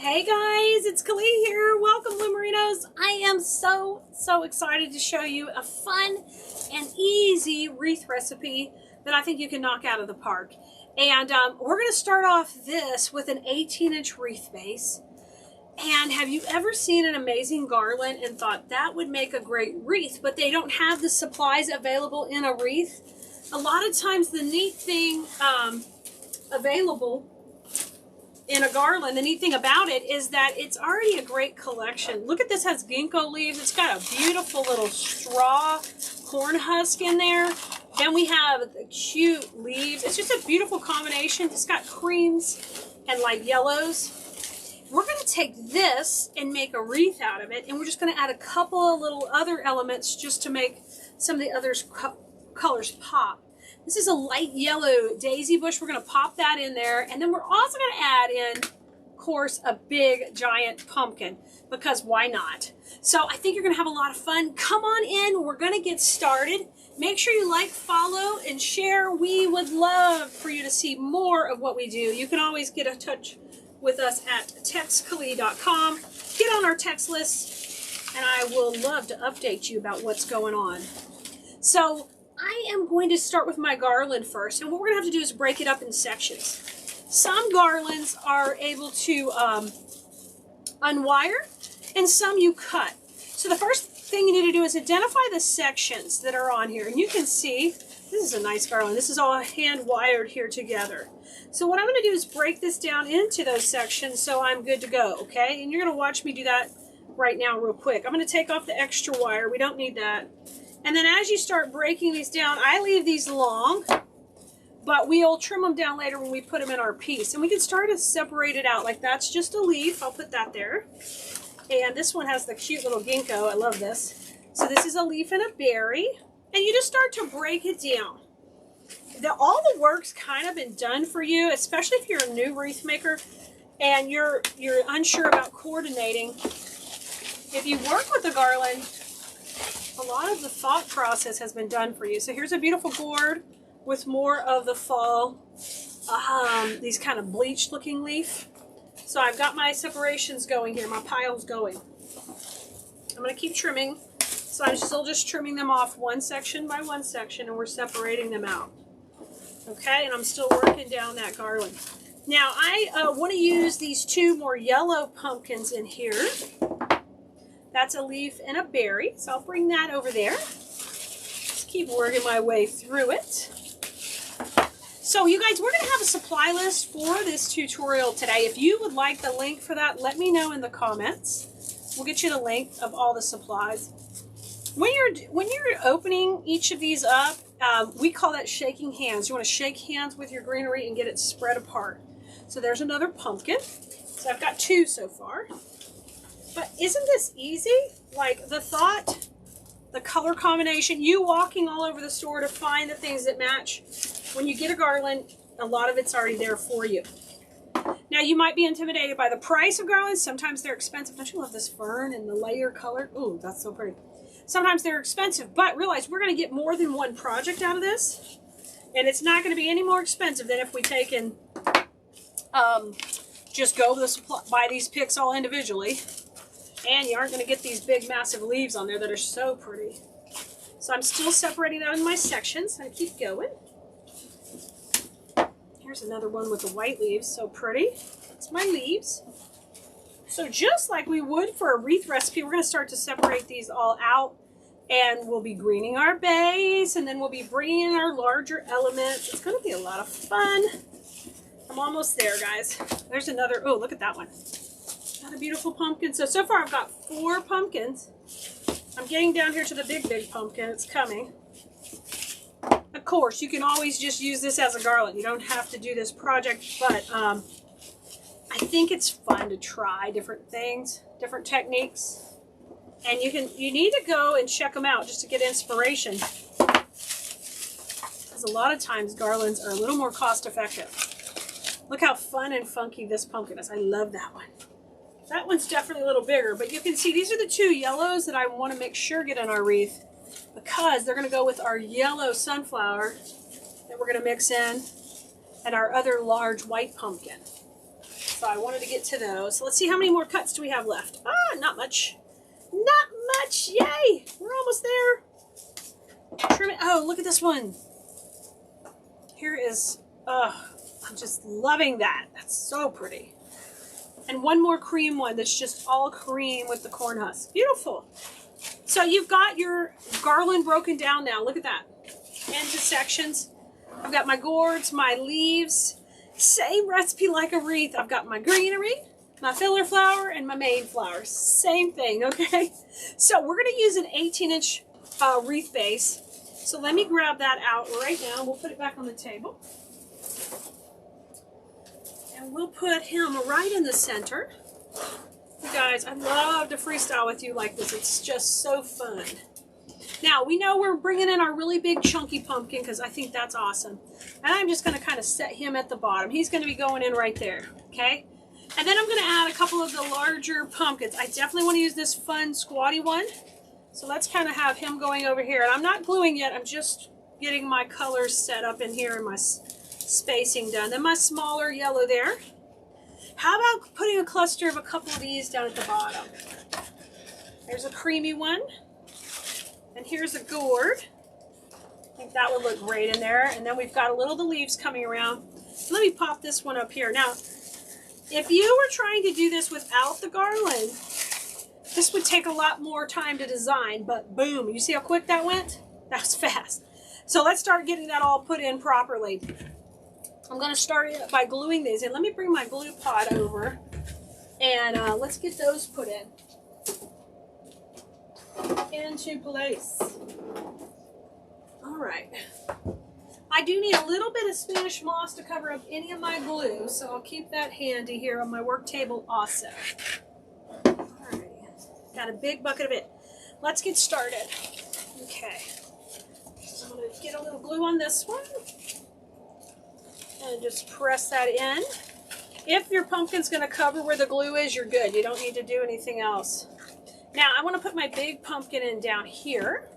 Hey guys, it's Kelea here. Welcome, Lumerinos. I am so excited to show you a fun and easy wreath recipe that I think you can knock out of the park. And we're going to start off this with an 18-inch wreath base. And have you ever seen an amazing garland and thought that would make a great wreath, but they don't have the supplies available in a wreath? A lot of times the neat thing available in a garland, the neat thing about it is that it's already a great collection. Look at this, has ginkgo leaves. It's got a beautiful little straw corn husk in there. Then we have the cute leaves. It's just a beautiful combination. It's got creams and light yellows. We're going to take this and make a wreath out of it, and we're just going to add a couple of little other elements just to make some of the other colors pop. This is a light yellow daisy bush. We're going to pop that in there. And then we're also going to add in, of course, a big giant pumpkin, because why not? So I think you're going to have a lot of fun. Come on in. We're going to get started. Make sure you like, follow, and share. We would love for you to see more of what we do. You can always get in touch with us at textkelea.com. Get on our text list, and I will love to update you about what's going on. So I am going to start with my garland first, and what we're going to have to do is break it up in sections. Some garlands are able to unwire, and some you cut. So the first thing you need to do is identify the sections that are on here, and you can see this is a nice garland. This is all hand wired here together. So what I'm going to do is break this down into those sections so I'm good to go, okay? And you're going to watch me do that right now real quick. I'm going to take off the extra wire. We don't need that. And then as you start breaking these down, I leave these long, but we'll trim them down later when we put them in our piece. And we can start to separate it out. Like that's just a leaf. I'll put that there. And this one has the cute little ginkgo. I love this. So this is a leaf and a berry. And you just start to break it down. All the work's kind of been done for you, especially if you're a new wreath maker and you're unsure about coordinating. If you work with the garland, a lot of the thought process has been done for you. So here's a beautiful gourd with more of the fall, these kind of bleached looking leaf. So I've got my separations going here, my piles going. I'm going to keep trimming. So I'm still just trimming them off one section by one section, and we're separating them out. Okay, and I'm still working down that garland. Now I want to use these two more yellow pumpkins in here. That's a leaf and a berry, so I'll bring that over there. Just keep working my way through it. So you guys, we're going to have a supply list for this tutorial today. If you would like the link for that, let me know in the comments. We'll get you the link of all the supplies. When you're opening each of these up, we call that shaking hands. You want to shake hands with your greenery and get it spread apart. So there's another pumpkin. So I've got two so far. But isn't this easy? Like the thought, the color combination, you walking all over the store to find the things that match. When you get a garland, a lot of it's already there for you. Now you might be intimidated by the price of garlands. Sometimes they're expensive. Don't you love this fern and the layer color? Ooh, that's so pretty. Sometimes they're expensive, but realize we're going to get more than one project out of this. And it's not going to be any more expensive than if we take and just go to the supply, buy these picks all individually. And you aren't going to get these big, massive leaves on there that are so pretty. So I'm still separating that in my sections. I keep going. Here's another one with the white leaves. So pretty. That's my leaves. So just like we would for a wreath recipe, we're going to start to separate these all out. And we'll be greening our base. And then we'll be bringing in our larger elements. It's going to be a lot of fun. I'm almost there, guys. There's another. Oh, look at that one. Got a beautiful pumpkin. So far I've got 4 pumpkins. I'm getting down here to the big pumpkin. It's coming. Of course, you can always just use this as a garland. You don't have to do this project, but I think it's fun to try different things, different techniques. And you need to go and check them out just to get inspiration. Because a lot of times garlands are a little more cost effective. Look how fun and funky this pumpkin is. I love that one. That one's definitely a little bigger, but you can see these are the 2 yellows that I want to make sure get in our wreath, because they're going to go with our yellow sunflower that we're going to mix in and our other large white pumpkin. So I wanted to get to those. So let's see how many more cuts do we have left. Ah, not much. Not much. Yay! We're almost there. Trim it. Oh, look at this one. Here is, I'm just loving that. That's so pretty. And one more cream one that's just all cream with the corn husk. Beautiful. So you've got your garland broken down now. Look at that. Into sections. I've got my gourds, my leaves. Same recipe like a wreath. I've got my greenery, my filler flower, and my main flower. Same thing, okay? So we're going to use an 18-inch wreath base. So let me grab that out right now. We'll put it back on the table. And we'll put him right in the center. You guys, I love to freestyle with you like this. It's just so fun. Now, we know we're bringing in our really big chunky pumpkin because I think that's awesome. And I'm just going to kind of set him at the bottom. He's going to be going in right there, okay? And then I'm going to add a couple of the larger pumpkins. I definitely want to use this fun squatty one. So let's kind of have him going over here. And I'm not gluing yet. I'm just getting my colors set up in here and my spacing done. Then my smaller yellow there. How about putting a cluster of a couple of these down at the bottom? There's a creamy one. And here's a gourd. I think that would look great in there. And then we've got a little of the leaves coming around. Let me pop this one up here. Now, if you were trying to do this without the garland, this would take a lot more time to design. But boom, you see how quick that went? That was fast. So let's start getting that all put in properly. I'm going to start by gluing these in. Let me bring my glue pot over and let's get those put into place. All right. I do need a little bit of Spanish moss to cover up any of my glue, so I'll keep that handy here on my work table also. All right. Got a big bucket of it. Let's get started. Okay. So I'm going to get a little glue on this one. And just press that in. If your pumpkin's going to cover where the glue is, you're good. You don't need to do anything else. Now, I want to put my big pumpkin in down here.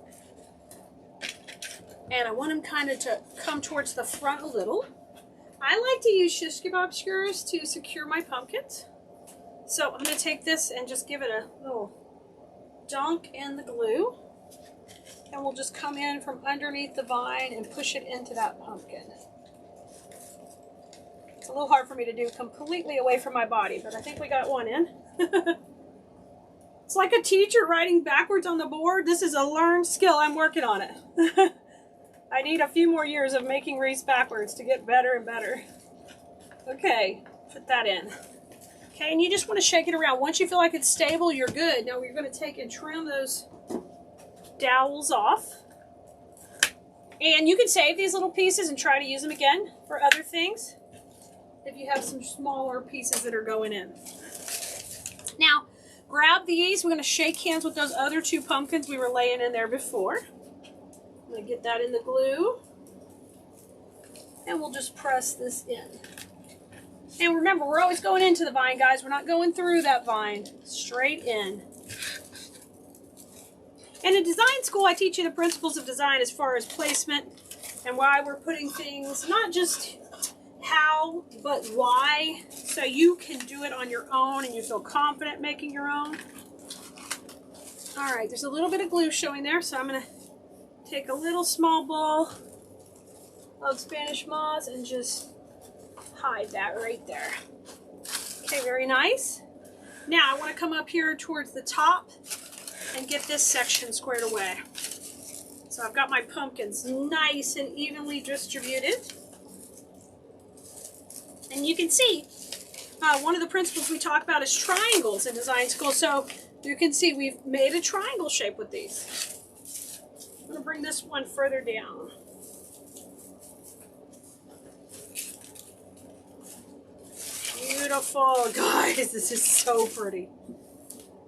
And I want him kind of to come towards the front a little. I like to use shish kebab skewers to secure my pumpkins. So I'm going to take this and just give it a little dunk in the glue. And we'll just come in from underneath the vine and push it into that pumpkin. It's a little hard for me to do completely away from my body, but I think we got one in. It's like a teacher writing backwards on the board. This is a learned skill. I'm working on it. I need a few more years of making wreaths backwards to get better and better. Okay, put that in. Okay, and you just want to shake it around. Once you feel like it's stable, you're good. Now we're going to take and trim those dowels off. And you can save these little pieces and try to use them again for other things if you have some smaller pieces that are going in. Now, grab these. We're going to shake hands with those other two pumpkins we were laying in there before. I'm going to get that in the glue. And we'll just press this in. And remember, we're always going into the vine, guys. We're not going through that vine. Straight in. And in design school, I teach you the principles of design as far as placement and why we're putting things, not just how, but why, so you can do it on your own and you feel confident making your own. All right, there's a little bit of glue showing there, so I'm going to take a little small ball of Spanish moss and just hide that right there. Okay, very nice. Now I want to come up here towards the top and get this section squared away. So I've got my pumpkins nice and evenly distributed. And you can see, one of the principles we talk about is triangles in design school. So you can see we've made a triangle shape with these. I'm going to bring this one further down. Beautiful. Guys, this is so pretty.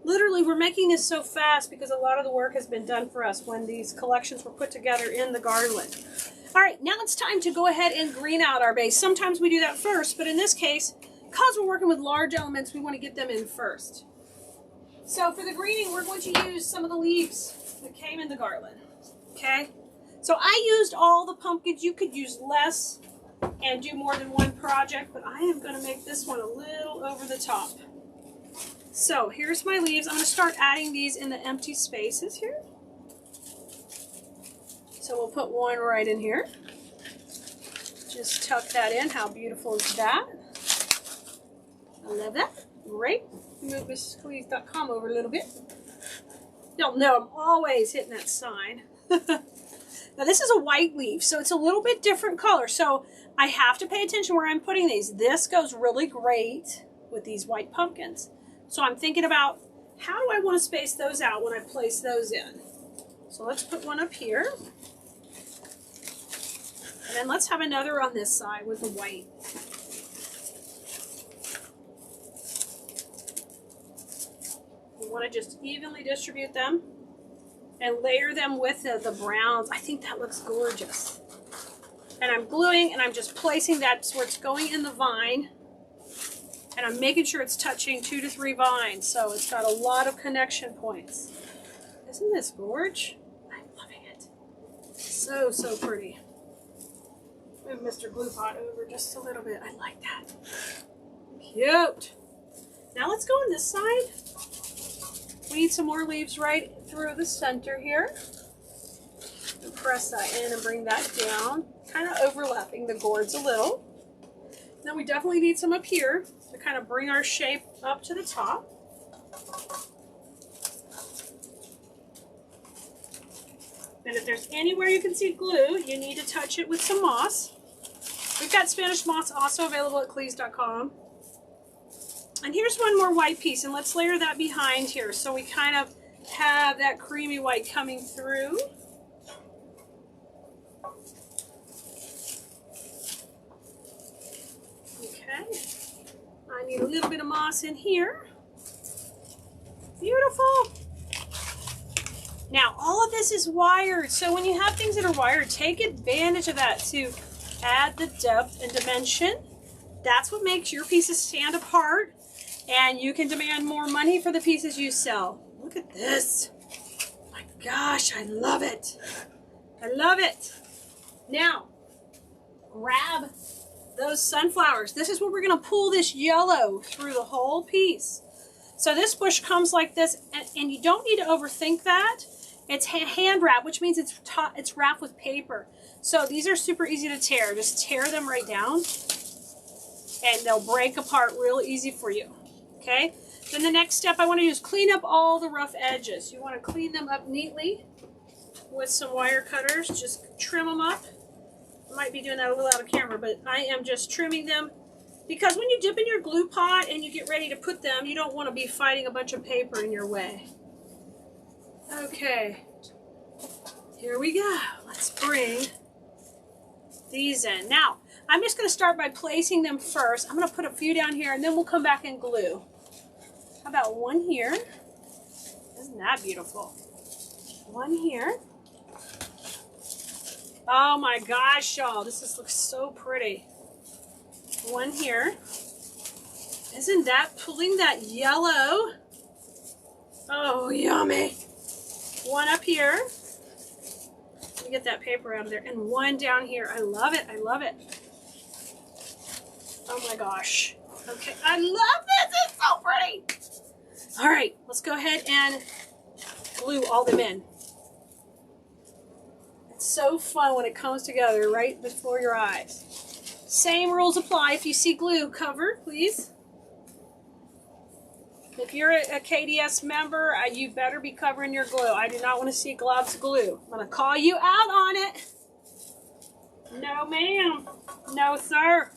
Literally, we're making this so fast because a lot of the work has been done for us when these collections were put together in the garland. All right, now it's time to go ahead and green out our base. Sometimes we do that first, but in this case, because we're working with large elements, we want to get them in first. So for the greening, we're going to use some of the leaves that came in the garland, okay? So I used all the pumpkins. You could use less. and do more than one project, but I am going to make this one a little over the top. So here's my leaves. I'm going to start adding these in the empty spaces here. So we'll put one right in here. Just tuck that in. How beautiful is that? I love that. Great. Move MrsKeleas.com over a little bit. Y'all know I'm always hitting that sign. Now this is a white leaf, so it's a little bit different color. So I have to pay attention where I'm putting these. This goes really great with these white pumpkins. So I'm thinking about how do I want to space those out when I place those in. So let's put one up here. And then let's have another on this side with the white. You want to just evenly distribute them and layer them with the browns. I think that looks gorgeous. And I'm gluing and I'm just placing that so it's going in the vine. And I'm making sure it's touching 2 to 3 vines. So it's got a lot of connection points. Isn't this gorge? I'm loving it. So, so pretty. Move Mr. Glue Pot over just a little bit. I like that. Cute. Now let's go on this side. We need some more leaves right through the center here. And press that in and bring that down. Kind of overlapping the gourds a little. Then we definitely need some up here to kind of bring our shape up to the top. And if there's anywhere you can see glue, you need to touch it with some moss. We've got Spanish moss also available at Keleas.com. And here's one more white piece, and let's layer that behind here so we kind of have that creamy white coming through. Okay. I need a little bit of moss in here. Beautiful. Now, all of this is wired, so when you have things that are wired, take advantage of that to add the depth and dimension. That's what makes your pieces stand apart, and you can demand more money for the pieces you sell. Look at this. My gosh, I love it. I love it. Now, grab those sunflowers. This is what we're going to pull this yellow through the whole piece. So this bush comes like this, and you don't need to overthink that. It's hand wrap, which means it's wrapped with paper. So these are super easy to tear. Just tear them right down, and they'll break apart real easy for you. Okay? Then the next step I want to do is clean up all the rough edges. You want to clean them up neatly with some wire cutters. Just trim them up. I might be doing that a little out of camera, but I am just trimming them. Because when you dip in your glue pot and you get ready to put them, you don't want to be fighting a bunch of paper in your way. Okay, here we go. Let's bring these in. Now, I'm just going to start by placing them first. I'm going to put a few down here and then we'll come back and glue. How about one here? Isn't that beautiful? One here. Oh my gosh, y'all. This looks so pretty. One here. Isn't that pulling that yellow? Oh, yummy. One up here. Let me get that paper out of there. And one down here. I love it. I love it. Oh my gosh. Okay. I love this. It's so pretty. All right. Let's go ahead and glue all them in. It's so fun when it comes together right before your eyes. Same rules apply. If you see glue, cover, please. If you're a KDS member, you better be covering your glue. I do not want to see globs of glue. I'm going to call you out on it. No, ma'am. No, sir.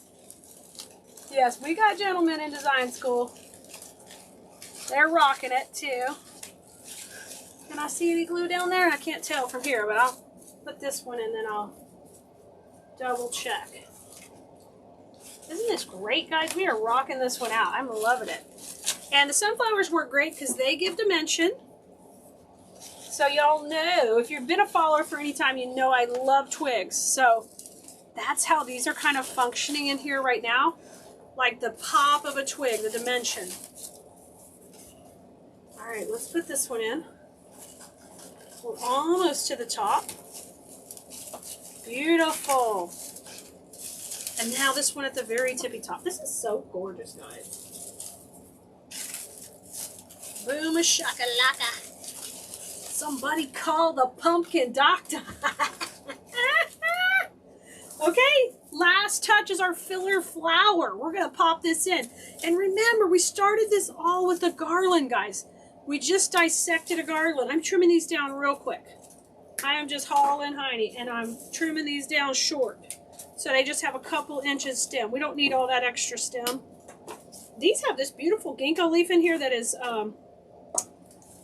Yes, we got gentlemen in design school. They're rocking it, too. Can I see any glue down there? I can't tell from here, but I'll put this one in, then I'll double check. Isn't this great, guys? We are rocking this one out. I'm loving it. And the sunflowers work great because they give dimension. So y'all know, if you've been a follower for any time, you know I love twigs. So that's how these are kind of functioning in here right now. Like the pop of a twig, the dimension. All right, let's put this one in. We're almost to the top. Beautiful. And now this one at the very tippy top. This is so gorgeous, guys. Boom a shakalaka. Somebody call the pumpkin doctor. Okay, last touch is our filler flower. We're going to pop this in. And remember, we started this all with a garland, guys. We just dissected a garland. I'm trimming these down real quick. I am just hauling hiney, and I'm trimming these down short. So they just have a couple inches stem. We don't need all that extra stem. These have this beautiful ginkgo leaf in here that is,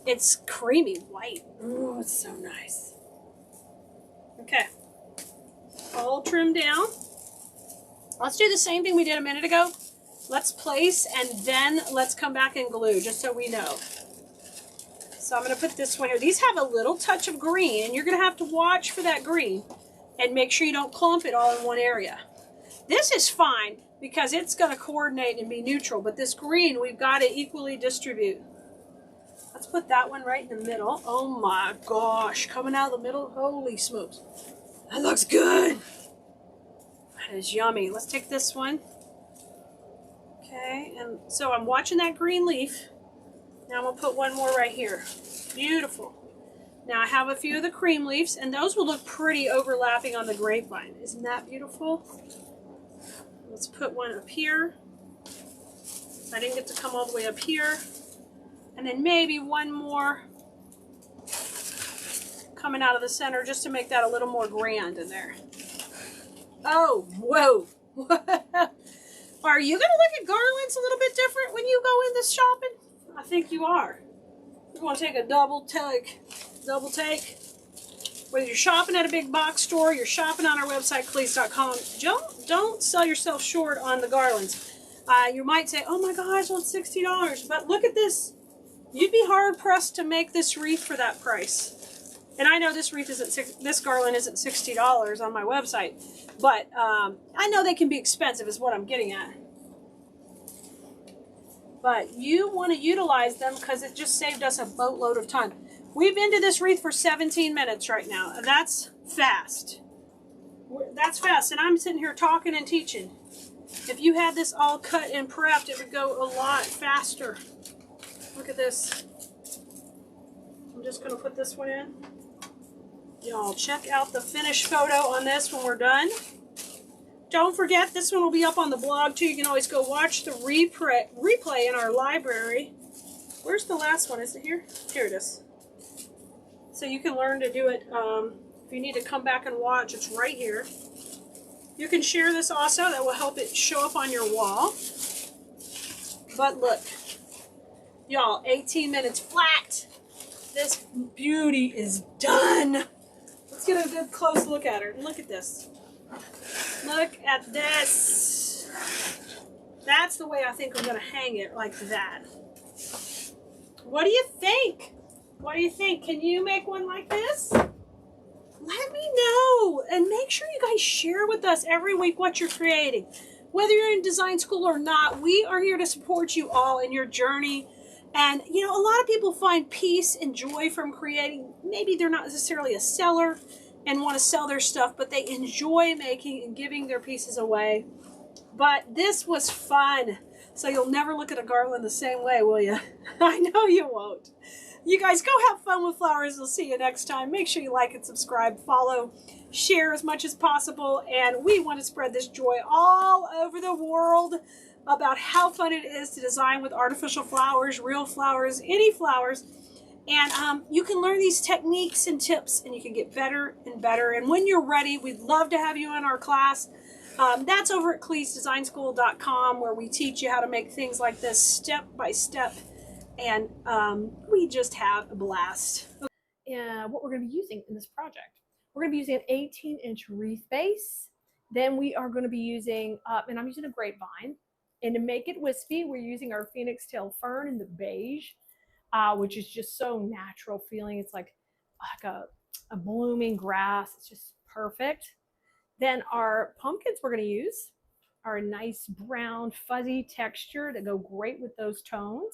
it's creamy white. Oh, it's so nice. Okay. All trimmed down. Let's do the same thing we did a minute ago. Let's place and then let's come back and glue just so we know. So I'm going to put this one here. These have a little touch of green and you're going to have to watch for that green and make sure you don't clump it all in one area. This is fine because it's going to coordinate and be neutral, but this green we've got to equally distribute. Let's put that one right in the middle. Oh my gosh, coming out of the middle, holy smokes. That looks good. That is yummy. Let's take this one. Okay, and so I'm watching that green leaf. Now I'm going to put one more right here. Beautiful. Now I have a few of the cream leaves, and those will look pretty overlapping on the grapevine. Isn't that beautiful? Let's put one up here. I didn't get to come all the way up here. And then maybe one more coming out of the center just to make that a little more grand in there. Oh, whoa. Are you going to look at garlands a little bit different when you go in this shopping? I think you are. You're going to take a double take. Whether you're shopping at a big box store, you're shopping on our website, Keleas.com, don't sell yourself short on the garlands. You might say, oh my gosh, well, it's $60. But look at this. You'd be hard pressed to make this wreath for that price. And I know this wreath isn't, this garland isn't $60 on my website, but I know they can be expensive is what I'm getting at. But you want to utilize them because it just saved us a boatload of time. We've been to this wreath for 17 minutes right now. That's fast. That's fast. And I'm sitting here talking and teaching. If you had this all cut and prepped, it would go a lot faster. Look at this. I'm just going to put this one in. Y'all check out the finished photo on this when we're done. Don't forget, this one will be up on the blog too. You can always go watch the replay in our library. Where's the last one? Is it here? Here it is. So you can learn to do it. If you need to come back and watch, it's right here. You can share this also. That will help it show up on your wall. But look, y'all, 18 minutes flat. This beauty is done. Let's get a good close look at her. Look at this. Look at this. That's the way I think I'm going to hang it, like that. What do you think? What do you think? Can you make one like this? Let me know. And make sure you guys share with us every week what you're creating. Whether you're in design school or not, we are here to support you all in your journey. And, you know, a lot of people find peace and joy from creating. Maybe they're not necessarily a seller and want to sell their stuff, but they enjoy making and giving their pieces away. But this was fun. So you'll never look at a garland the same way, will you? I know you won't. You guys go have fun with flowers. We'll see you next time. Make sure you like and subscribe, follow, share as much as possible. And we want to spread this joy all over the world about how fun it is to design with artificial flowers, real flowers, any flowers. And you can learn these techniques and tips, and you can get better and better. And when you're ready, we'd love to have you in our class. That's over at KeleasDesignSchool.com, where we teach you how to make things like this step by step. And we just have a blast. What we're going to be using in this project. We're going to be using an 18-inch wreath base. Then we are going to be using, and I'm using a grapevine. And to make it wispy, we're using our phoenix tail fern in the beige, which is just so natural feeling. It's like a blooming grass. It's just perfect. Then our pumpkins we're going to use are a nice brown fuzzy texture that go great with those tones.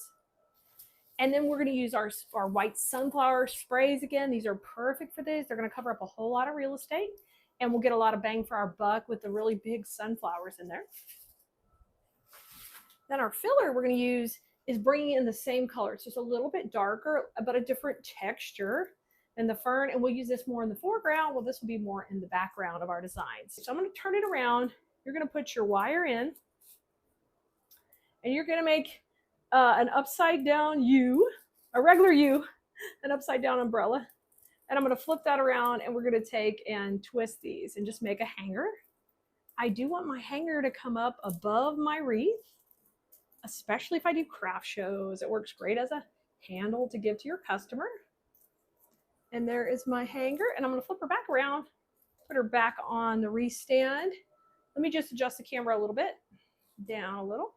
And then we're going to use our white sunflower sprays again. These are perfect for this. They're going to cover up a whole lot of real estate. and we'll get a lot of bang for our buck with the really big sunflowers in there. Then our filler we're going to use is bringing in the same color. It's just a little bit darker, but a different texture than the fern. And we'll use this more in the foreground. Well, this will be more in the background of our designs. So I'm going to turn it around. You're going to put your wire in, and you're going to make an upside down U, a regular U, an upside down umbrella. And I'm going to flip that around, and we're going to take and twist these and just make a hanger. I do want my hanger to come up above my wreath, especially if I do craft shows. It works great as a handle to give to your customer. And there is my hanger, and I'm going to flip her back around, put her back on the wreath stand. Let me just adjust the camera a little bit, down a little.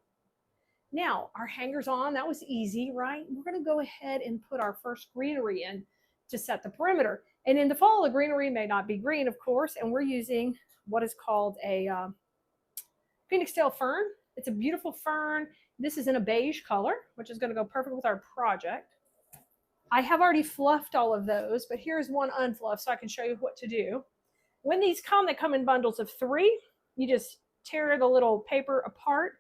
Now our hanger's on. That was easy, right? We're going to go ahead and put our first greenery in to set the perimeter. And in the fall, the greenery may not be green, of course, and we're using what is called a phoenix tail fern. It's a beautiful fern. This is in a beige color, which is going to go perfect with our project. I have already fluffed all of those, but here's one unfluffed so I can show you what to do. When these come, they come in bundles of 3. You just tear the little paper apart.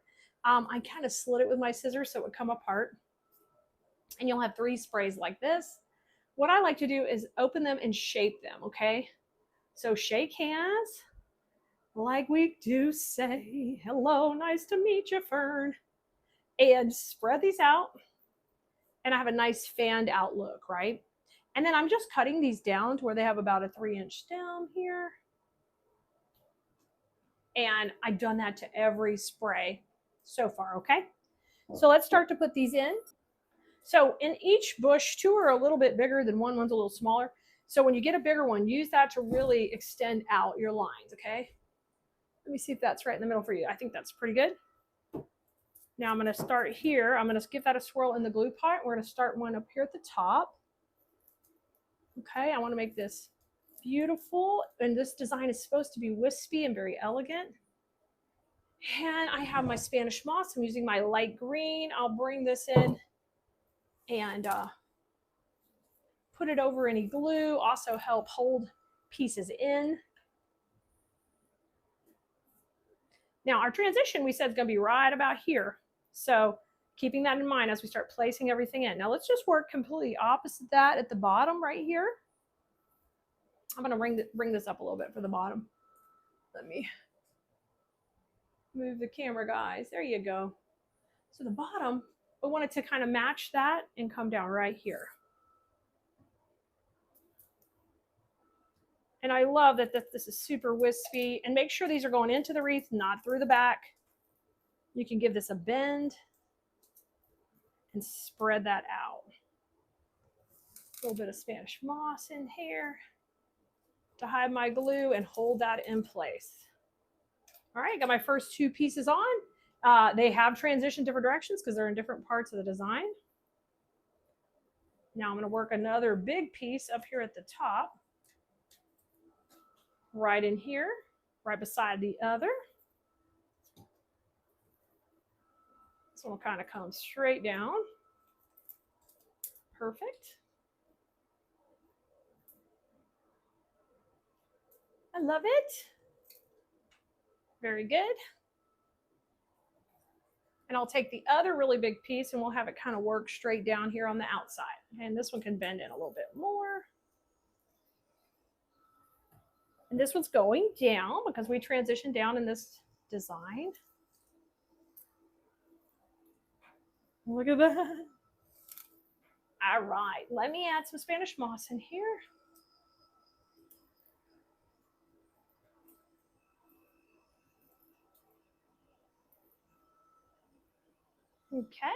I kind of slit it with my scissors so it would come apart. And you'll have 3 sprays like this. What I like to do is open them and shape them, okay? So shake hands, like we do say, hello, nice to meet you, fern. And spread these out. And I have a nice fanned out look, right? And then I'm just cutting these down to where they have about a 3-inch stem here. And I've done that to every spray so far, okay? So let's start to put these in. So in each bush, 2 are a little bit bigger than one, one's a little smaller. So when you get a bigger one, use that to really extend out your lines, okay? Let me see if that's right in the middle for you. I think that's pretty good. Now I'm going to start here. I'm going to give that a swirl in the glue pot. We're going to start one up here at the top. Okay, I want to make this beautiful. And this design is supposed to be wispy and very elegant. And I have my Spanish moss. I'm using my light green. I'll bring this in and put it over any glue. Also help hold pieces in. Now our transition, we said, is going to be right about here. So keeping that in mind as we start placing everything in. Now let's just work completely opposite that at the bottom right here. I'm going to bring this up a little bit for the bottom. Let me move the camera, guys. There you go. So the bottom, we want it to kind of match that and come down right here. And I love that this is super wispy. And make sure these are going into the wreath, not through the back. You can give this a bend and spread that out. A little bit of Spanish moss in here to hide my glue and hold that in place. All right, got my first 2 pieces on. They have transitioned different directions because they're in different parts of the design. Now I'm going to work another big piece up here at the top. Right in here, right beside the other. This one will kind of come straight down. Perfect. I love it. Very good. And I'll take the other really big piece and we'll have it kind of work straight down here on the outside. And this one can bend in a little bit more. And this one's going down because we transitioned down in this design. Look at that. All right, let me add some Spanish moss in here. Okay.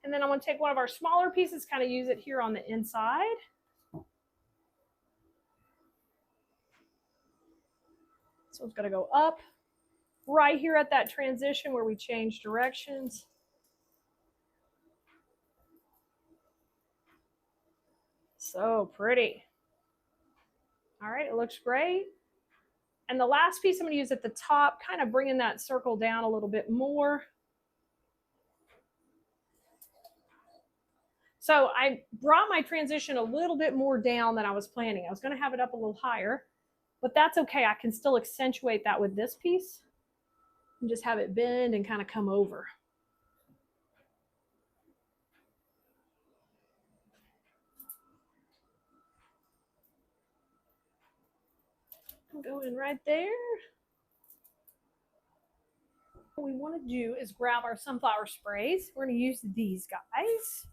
And then I'm going to take one of our smaller pieces, kind of use it here on the inside. So it's going to go up right here at that transition where we change directions. So pretty. All right, it looks great. And the last piece I'm going to use at the top, kind of bringing that circle down a little bit more. So I brought my transition a little bit more down than I was planning. I was going to have it up a little higher, but that's okay. I can still accentuate that with this piece and just have it bend and kind of come over. Go in right there. What we want to do is grab our sunflower sprays. We're going to use these guys.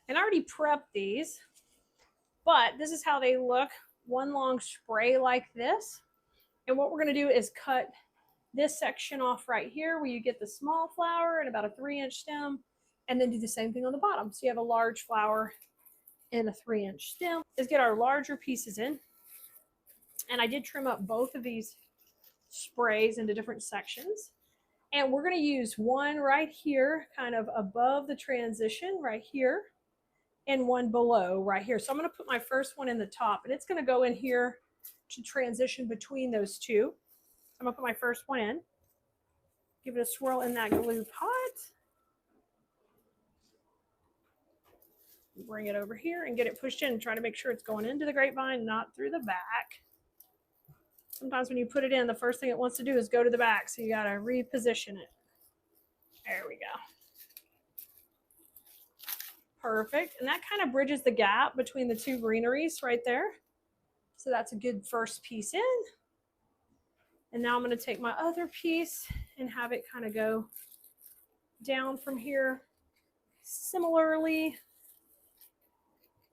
And I already prepped these, but this is how they look. One long spray like this. And what we're going to do is cut this section off right here where you get the small flower and about a 3-inch stem, and then do the same thing on the bottom. So you have a large flower and a 3-inch stem. Let's get our larger pieces in. And I did trim up both of these sprays into different sections. And we're going to use one right here, kind of above the transition right here, and one below right here. So I'm going to put my first one in the top, and it's going to go in here to transition between those two. I'm going to put my first one in, give it a swirl in that glue pot, bring it over here and get it pushed in and try to make sure it's going into the grapevine, not through the back. Sometimes when you put it in, the first thing it wants to do is go to the back, so you got to reposition it. There we go. Perfect. And that kind of bridges the gap between the two greeneries right there. So that's a good first piece in. And now I'm going to take my other piece and have it kind of go down from here. Similarly,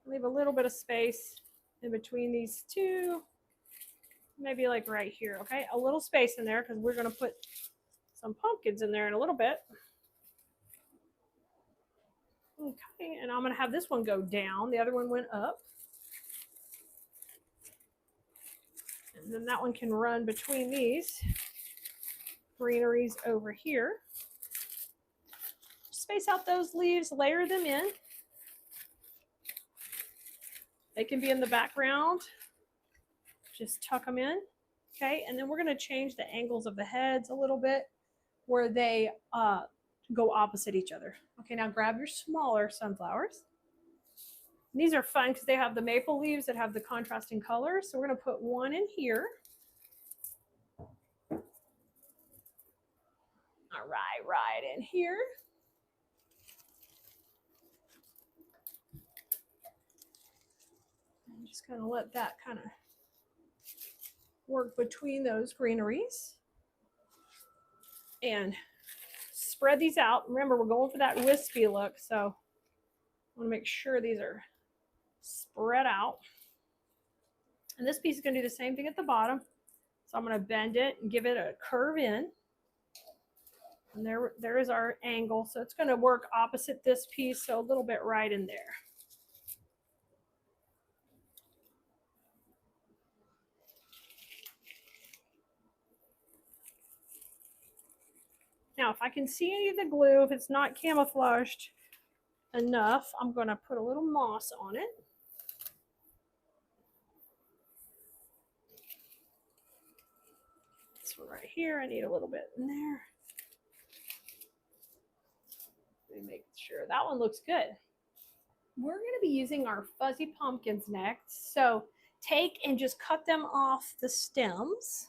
leave a little bit of space in between these two. Maybe like right here, okay? A little space in there because we're going to put some pumpkins in there in a little bit. Okay, and I'm going to have this one go down. The other one went up. And then that one can run between these greeneries over here. Space out those leaves, layer them in. They can be in the background. Just tuck them in. Okay, and then we're going to change the angles of the heads a little bit where they go opposite each other. Okay, now grab your smaller sunflowers. And these are fun because they have the maple leaves that have the contrasting colors. So we're going to put one in here. All right in here. I'm just going to let that kind of work between those greeneries. And spread these out. Remember, we're going for that wispy look, so I want to make sure these are spread out. And this piece is going to do the same thing at the bottom. So I'm going to bend it and give it a curve in. And there is our angle. So it's going to work opposite this piece, so a little bit right in there. Now, if I can see any of the glue, if it's not camouflaged enough, I'm going to put a little moss on it. This one right here, I need a little bit in there. Let me make sure that one looks good. We're going to be using our fuzzy pumpkins next. So take and just cut them off the stems.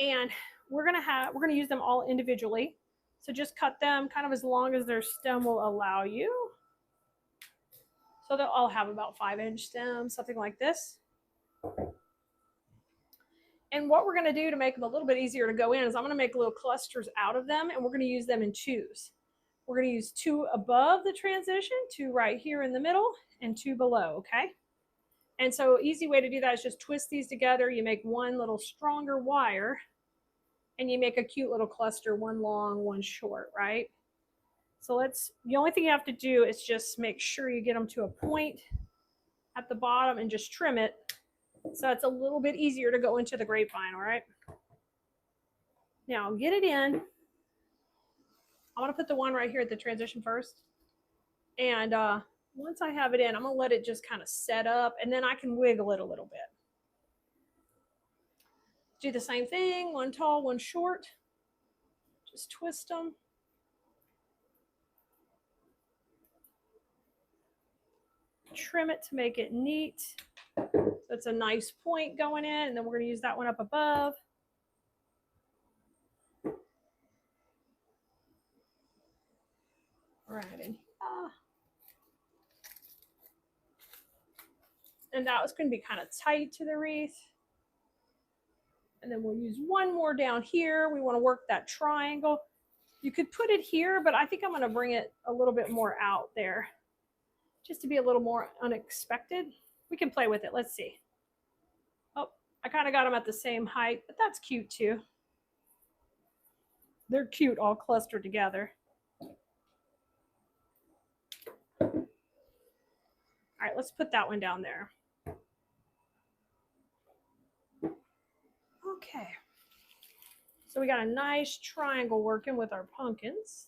And we're going to use them all individually. So just cut them kind of as long as their stem will allow you. So they'll all have about 5-inch stems, something like this. And what we're going to do to make them a little bit easier to go in is I'm going to make little clusters out of them, and we're going to use them in 2s. We're going to use 2 above the transition, 2 right here in the middle, and 2 below, okay? And so easy way to do that is just twist these together. You make one little stronger wire, and you make a cute little cluster, one long, one short, right? So the only thing you have to do is just make sure you get them to a point at the bottom and just trim it. So it's a little bit easier to go into the grapevine, all right? Now get it in. I want to put the one right here at the transition first. And once I have it in, I'm going to let it just kind of set up, and then I can wiggle it a little bit. Do the same thing, one tall, one short. Just twist them. Trim it to make it neat. So That's a nice point going in, and then we're going to use that one up above. Right in here. And that was going to be kind of tight to the wreath. And then we'll use one more down here. We want to work that triangle. You could put it here, but I think I'm going to bring it a little bit more out there just to be a little more unexpected. We can play with it. Let's see. Oh, I kind of got them at the same height, but that's cute too. They're cute all clustered together. All right, let's put that one down there. Okay. So we got a nice triangle working with our pumpkins.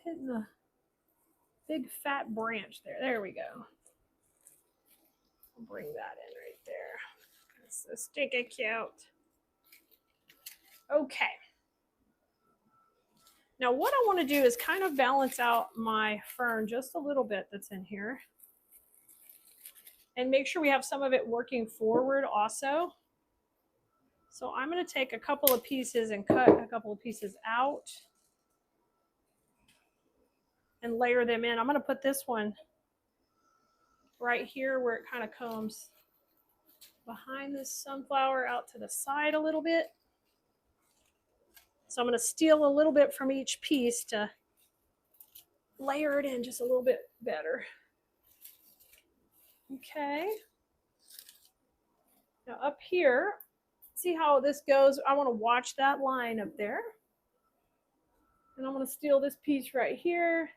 Hitting the big fat branch there. There we go. I'll bring that in right there. That's so sticky cute. Okay. Now what I want to do is kind of balance out my fern just a little bit that's in here. And make sure we have some of it working forward also. So I'm going to take a couple of pieces and cut a couple of pieces out and layer them in. I'm going to put this one right here where it kind of comes behind this sunflower out to the side a little bit. So I'm going to steal a little bit from each piece to layer it in just a little bit better. Okay. Now up here, see how this goes? I want to watch that line up there. And I'm going to steal this piece right here.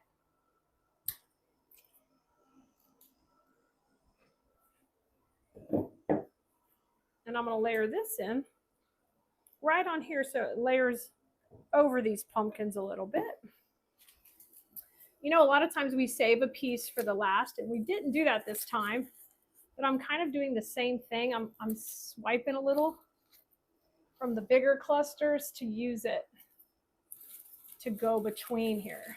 And I'm going to layer this in right on here so it layers over these pumpkins a little bit. You know, a lot of times we save a piece for the last, and we didn't do that this time, but I'm kind of doing the same thing. I'm swiping a little from the bigger clusters to use it to go between here.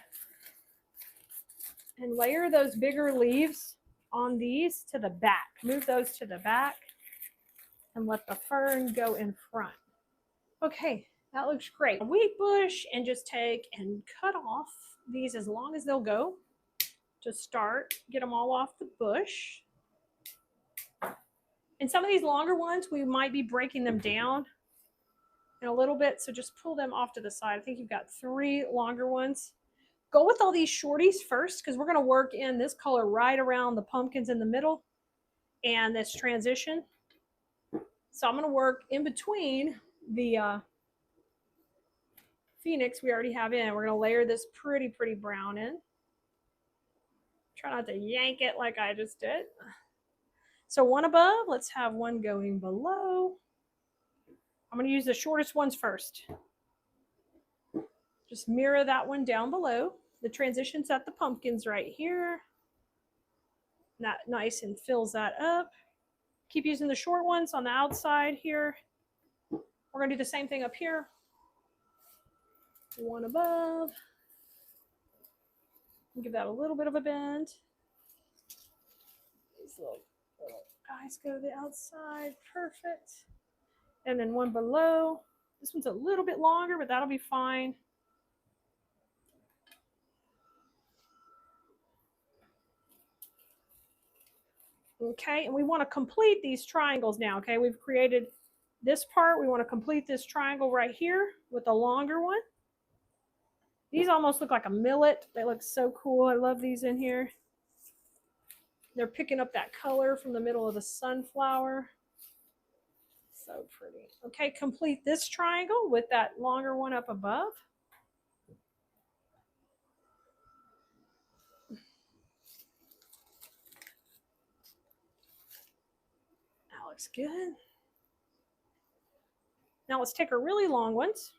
And layer those bigger leaves on these to the back. Move those to the back and let the fern go in front. Okay, that looks great. A wheat bush, and just take and cut off these as long as they'll go to start. Get them all off the bush. And some of these longer ones, we might be breaking them down in a little bit, so just pull them off to the side. I think you've got 3 longer ones. Go with all these shorties first because we're going to work in this color right around the pumpkins in the middle and this transition. So I'm going to work in between the Phoenix we already have in. We're going to layer this pretty brown in. Try not to yank it like I just did. So one above, let's have one going below. I'm going to use the shortest ones first. Just mirror that one down below. The transition's at the pumpkins right here. That nice and fills that up. Keep using the short ones on the outside here. We're going to do the same thing up here. One above. Give that a little bit of a bend. These little guys go to the outside. Perfect. And then one below. This one's a little bit longer, but that'll be fine. Okay, and we want to complete these triangles now. Okay, we've created this part. We want to complete this triangle right here with a longer one. These almost look like a millet. They look so cool. I love these in here. They're picking up that color from the middle of the sunflower. So pretty. Okay, complete this triangle with that longer one up above. That looks good. Now let's take our really long ones.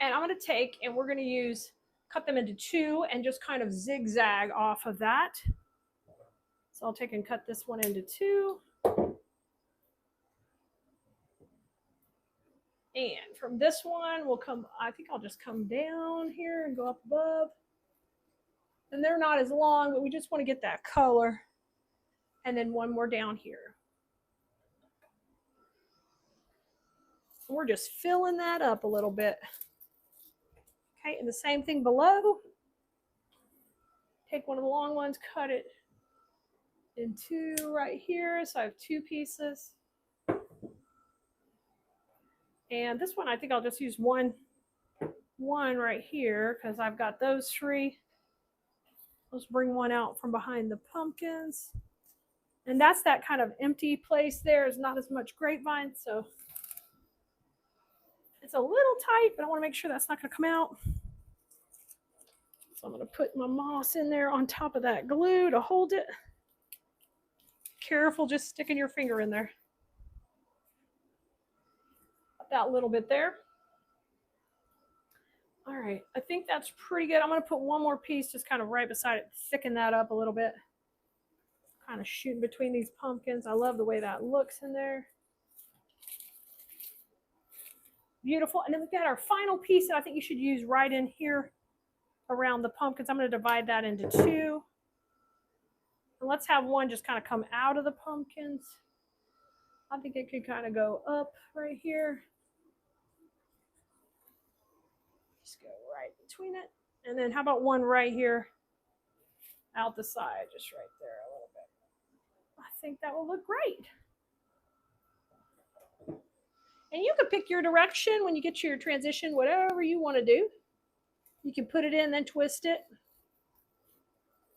And I'm going to take, and we're going to cut them into 2 and just kind of zigzag off of that. So I'll take and cut this one into 2. And from this one, we'll come, I think I'll just come down here and go up above. And they're not as long, but we just want to get that color. And then one more down here. And we're just filling that up a little bit. Okay, and the same thing below. Take one of the long ones, cut it in two right here. So I have two pieces. And this one, I think I'll just use one right here because I've got those three. Let's bring one out from behind the pumpkins. And that's that kind of empty place there. There's not as much grapevine, so it's a little tight, but I want to make sure that's not going to come out. So I'm going to put my moss in there on top of that glue to hold it. Careful, just sticking your finger in there. That little bit there. All right, I think that's pretty good. I'm going to put one more piece just kind of right beside it, thicken that up a little bit. Kind of shooting between these pumpkins. I love the way that looks in there. Beautiful. And then we've got our final piece that I think you should use right in here around the pumpkins. I'm going to divide that into two. And let's have one just kind of come out of the pumpkins. I think it could kind of go up right here. Just go right between it. And then how about one right here out the side, just right there a little bit. I think that will look great. And you can pick your direction when you get your transition, whatever you want to do. You can put it in, then twist it,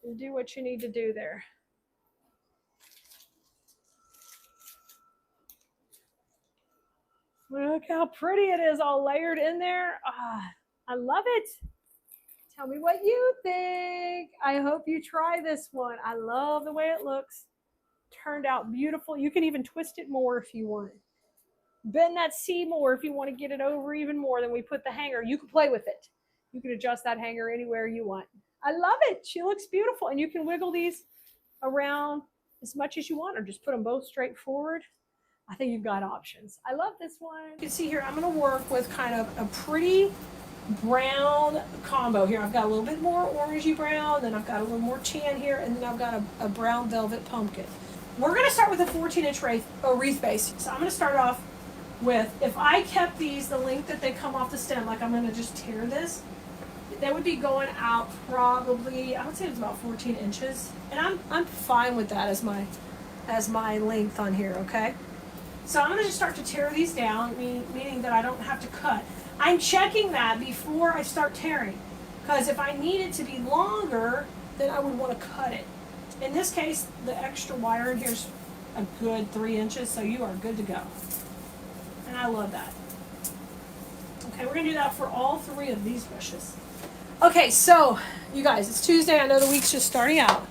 and do what you need to do there. Look how pretty it is, all layered in there. I love it. Tell me what you think. I hope you try this one. I love the way it looks. Turned out beautiful. You can even twist it more if you want. Bend that C more if you want to get it over even more than we put the hanger. You can play with it. You can adjust that hanger anywhere you want. I love it. She looks beautiful. And you can wiggle these around as much as you want or just put them both straight forward. I think you've got options. I love this one. You can see here, I'm going to work with kind of a pretty brown combo here. I've got a little bit more orangey brown, then I've got a little more tan here, and then I've got a brown velvet pumpkin. We're going to start with a 14-inch wreath base. So I'm going to start off with, if I kept these the length that they come off the stem, like I'm going to just tear this, they would be going out probably, I would say it's about 14 inches. And I'm fine with that as my length on here, okay? So I'm going to just start to tear these down, meaning that I don't have to cut. I'm checking that before I start tearing, because if I need it to be longer, then I would want to cut it. In this case, the extra wire in here is a good 3 inches, so you are good to go. And I love that. Okay, we're going to do that for all 3 of these bushes. Okay, so you guys, it's Tuesday. I know the week's just starting out,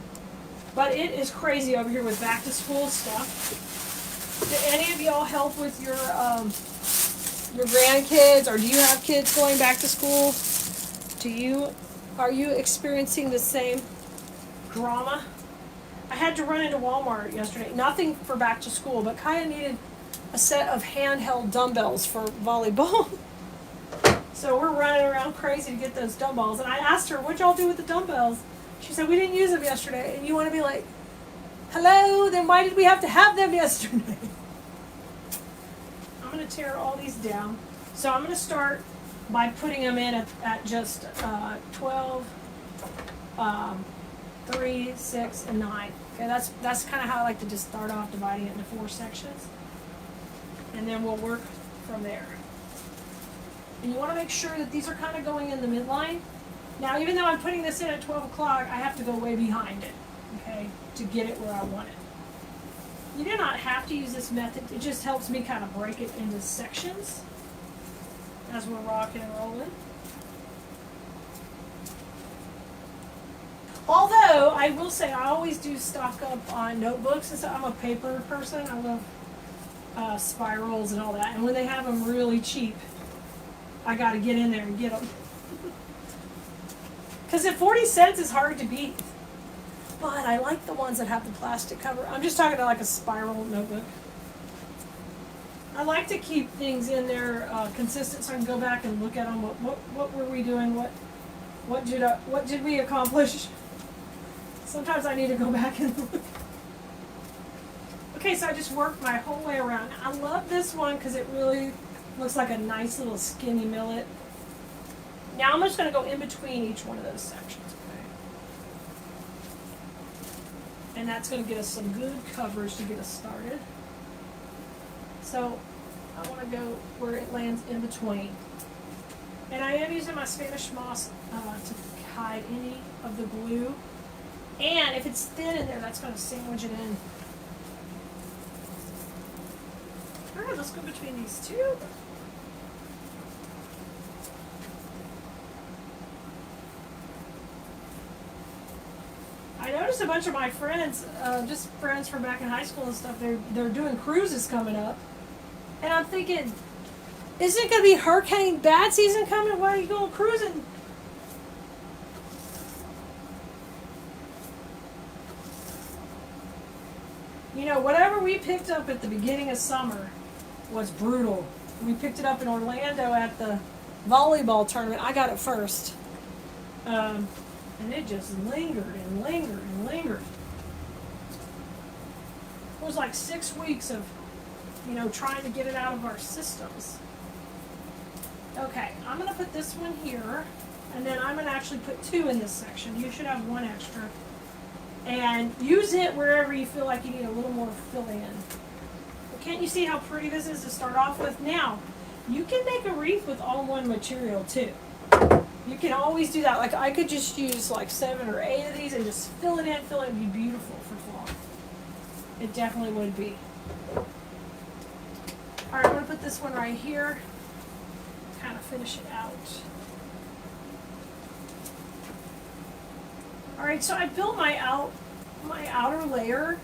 but it is crazy over here with back to school stuff. Do any of y'all help with your grandkids, or do you have kids going back to school? Are you experiencing the same drama? I had to run into Walmart yesterday. Nothing for back to school, but kind of needed a set of handheld dumbbells for volleyball. So we're running around crazy to get those dumbbells. And I asked her, what'd y'all do with the dumbbells? She said, we didn't use them yesterday. And you want to be like, hello, then why did we have to have them yesterday? I'm going to tear all these down. So I'm going to start by putting them in at just 12, 3, 6, and 9. Okay, that's kind of how I like to just start off, dividing it into 4 sections. And then we'll work from there. And you want to make sure that these are kind of going in the midline. Now, even though I'm putting this in at 12 o'clock, I have to go way behind it, okay, to get it where I want it. You do not have to use this method. It just helps me kind of break it into sections as we're rocking and rolling. Although, I will say I always do stock up on notebooks, and so I'm a paper person. I love spirals and all that. And when they have them really cheap, I got to get in there and get them. Because at 40 cents is hard to beat. But I like the ones that have the plastic cover. I'm just talking about like a spiral notebook. I like to keep things in there consistent so I can go back and look at them. What were we doing? What did we accomplish? Sometimes I need to go back and look. Okay, so I just worked my whole way around. I love this one because it really looks like a nice little skinny millet. Now I'm just going to go in between each one of those sections. Okay? And that's going to get us some good coverage to get us started. So I want to go where it lands in between. And I am using my Spanish moss to hide any of the glue. And if it's thin in there, that's going to sandwich it in. All right, let's go between these two. I noticed a bunch of my friends, just friends from back in high school and stuff, they're doing cruises coming up. And I'm thinking, isn't it going to be hurricane bad season coming? Why are you going cruising? You know, whatever we picked up at the beginning of summer was brutal. We picked it up in Orlando at the volleyball tournament. I got it first. And it just lingered and lingered and lingered. It was like 6 weeks of, you know, trying to get it out of our systems. Okay, I'm going to put this one here, and then I'm going to actually put 2 in this section. You should have 1 extra. And use it wherever you feel like you need a little more fill in. But can't you see how pretty this is to start off with? Now, you can make a wreath with all one material too. You can always do that. Like I could just use like 7 or 8 of these and just fill it in, it'd be beautiful for fall. It definitely would be. Alright, I'm going to put this one right here. Kind of finish it out. Alright, so I built my outer layer,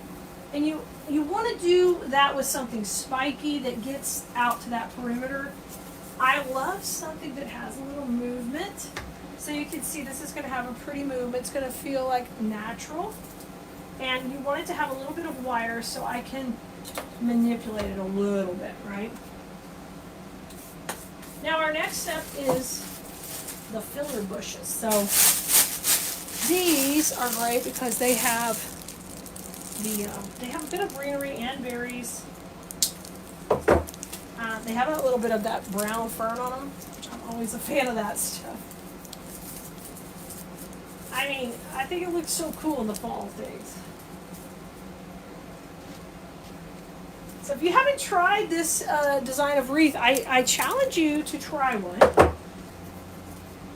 and you want to do that with something spiky that gets out to that perimeter. I love something that has a little movement. So you can see this is going to have a pretty movement. It's going to feel like natural. And you want it to have a little bit of wire so I can manipulate it a little bit, right? Now our next step is the filler bushes. So these are great because they have they have a bit of greenery and berries. They have a little bit of that brown fern on them, which I'm always a fan of that stuff. I mean, I think it looks so cool in the fall things. So if you haven't tried this design of wreath, I challenge you to try one.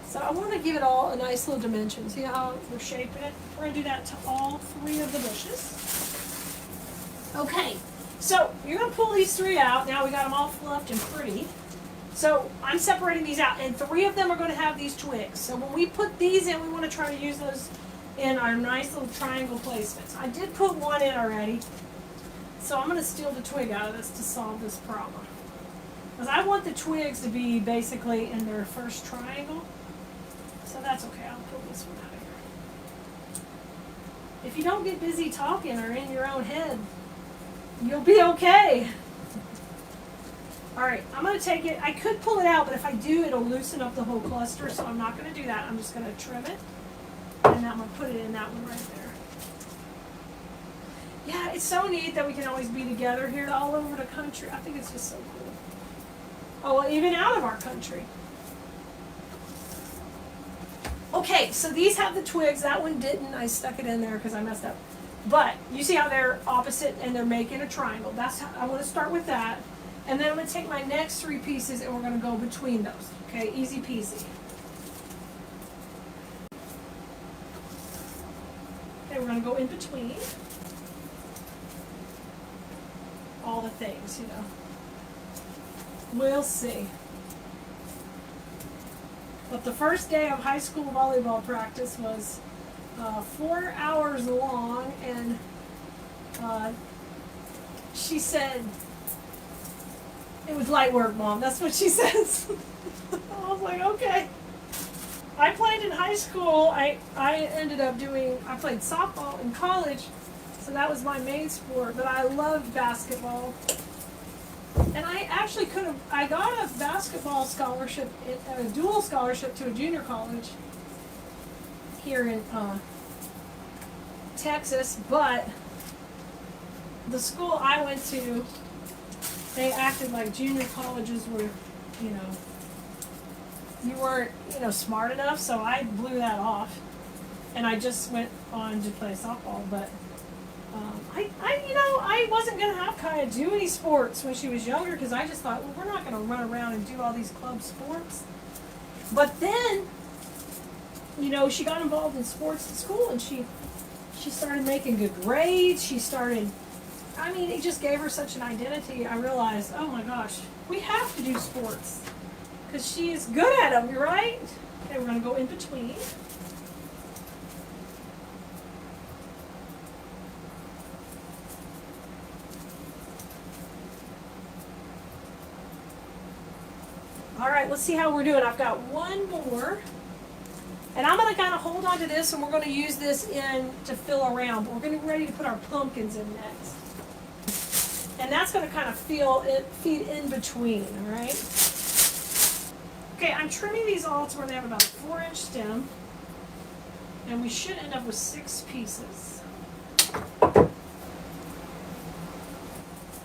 So I want to give it all a nice little dimension. See how we're shaping it? We're going to do that to all 3 of the bushes. Okay, so you're going to pull these 3 out. Now we got them all fluffed and pretty. So I'm separating these out, and 3 of them are going to have these twigs. So when we put these in, we want to try to use those in our nice little triangle placements. I did put 1 in already, so I'm going to steal the twig out of this to solve this problem. Because I want the twigs to be basically in their first triangle. So that's okay, I'll pull this one out of here. If you don't get busy talking or in your own head, you'll be okay. Alright, I'm going to take it. I could pull it out, but if I do, it'll loosen up the whole cluster, so I'm not going to do that. I'm just going to trim it, and I'm going to put it in that one right there. Yeah, it's so neat that we can always be together here all over the country. I think it's just so cool. Oh, well, even out of our country. Okay, so these have the twigs. That one didn't. I stuck it in there because I messed up. But you see how they're opposite and they're making a triangle. That's how I want to start with that. And then I'm going to take my next 3 pieces and we're going to go between those. Okay, easy peasy. Okay, we're going to go in between all the things, you know. We'll see. But the first day of high school volleyball practice was 4 hours long, and she said, it was light work, Mom. That's what she says. I was like, okay. I played in high school. I ended up I played softball in college, so that was my main sport, but I loved basketball. And I actually could have, I got a basketball scholarship, a dual scholarship to a junior college here in Texas, but the school I went to, they acted like junior colleges were, you know, you weren't, you know, smart enough, so I blew that off. And I just went on to play softball, but you know, I wasn't going to have Kaya do any sports when she was younger because I just thought, well, we're not going to run around and do all these club sports. But then, you know, she got involved in sports at school and she started making good grades. She started, I mean, it just gave her such an identity. I realized, oh my gosh, we have to do sports because she is good at them, right? Okay, we're going to go in between. All right, let's see how we're doing. I've got one more. And I'm going to kind of hold on to this, and we're going to use this in to fill around. But we're going to be ready to put our pumpkins in next. And that's going to kind of feed in between, all right? Okay, I'm trimming these all to where they have about a 4-inch stem. And we should end up with 6 pieces. We're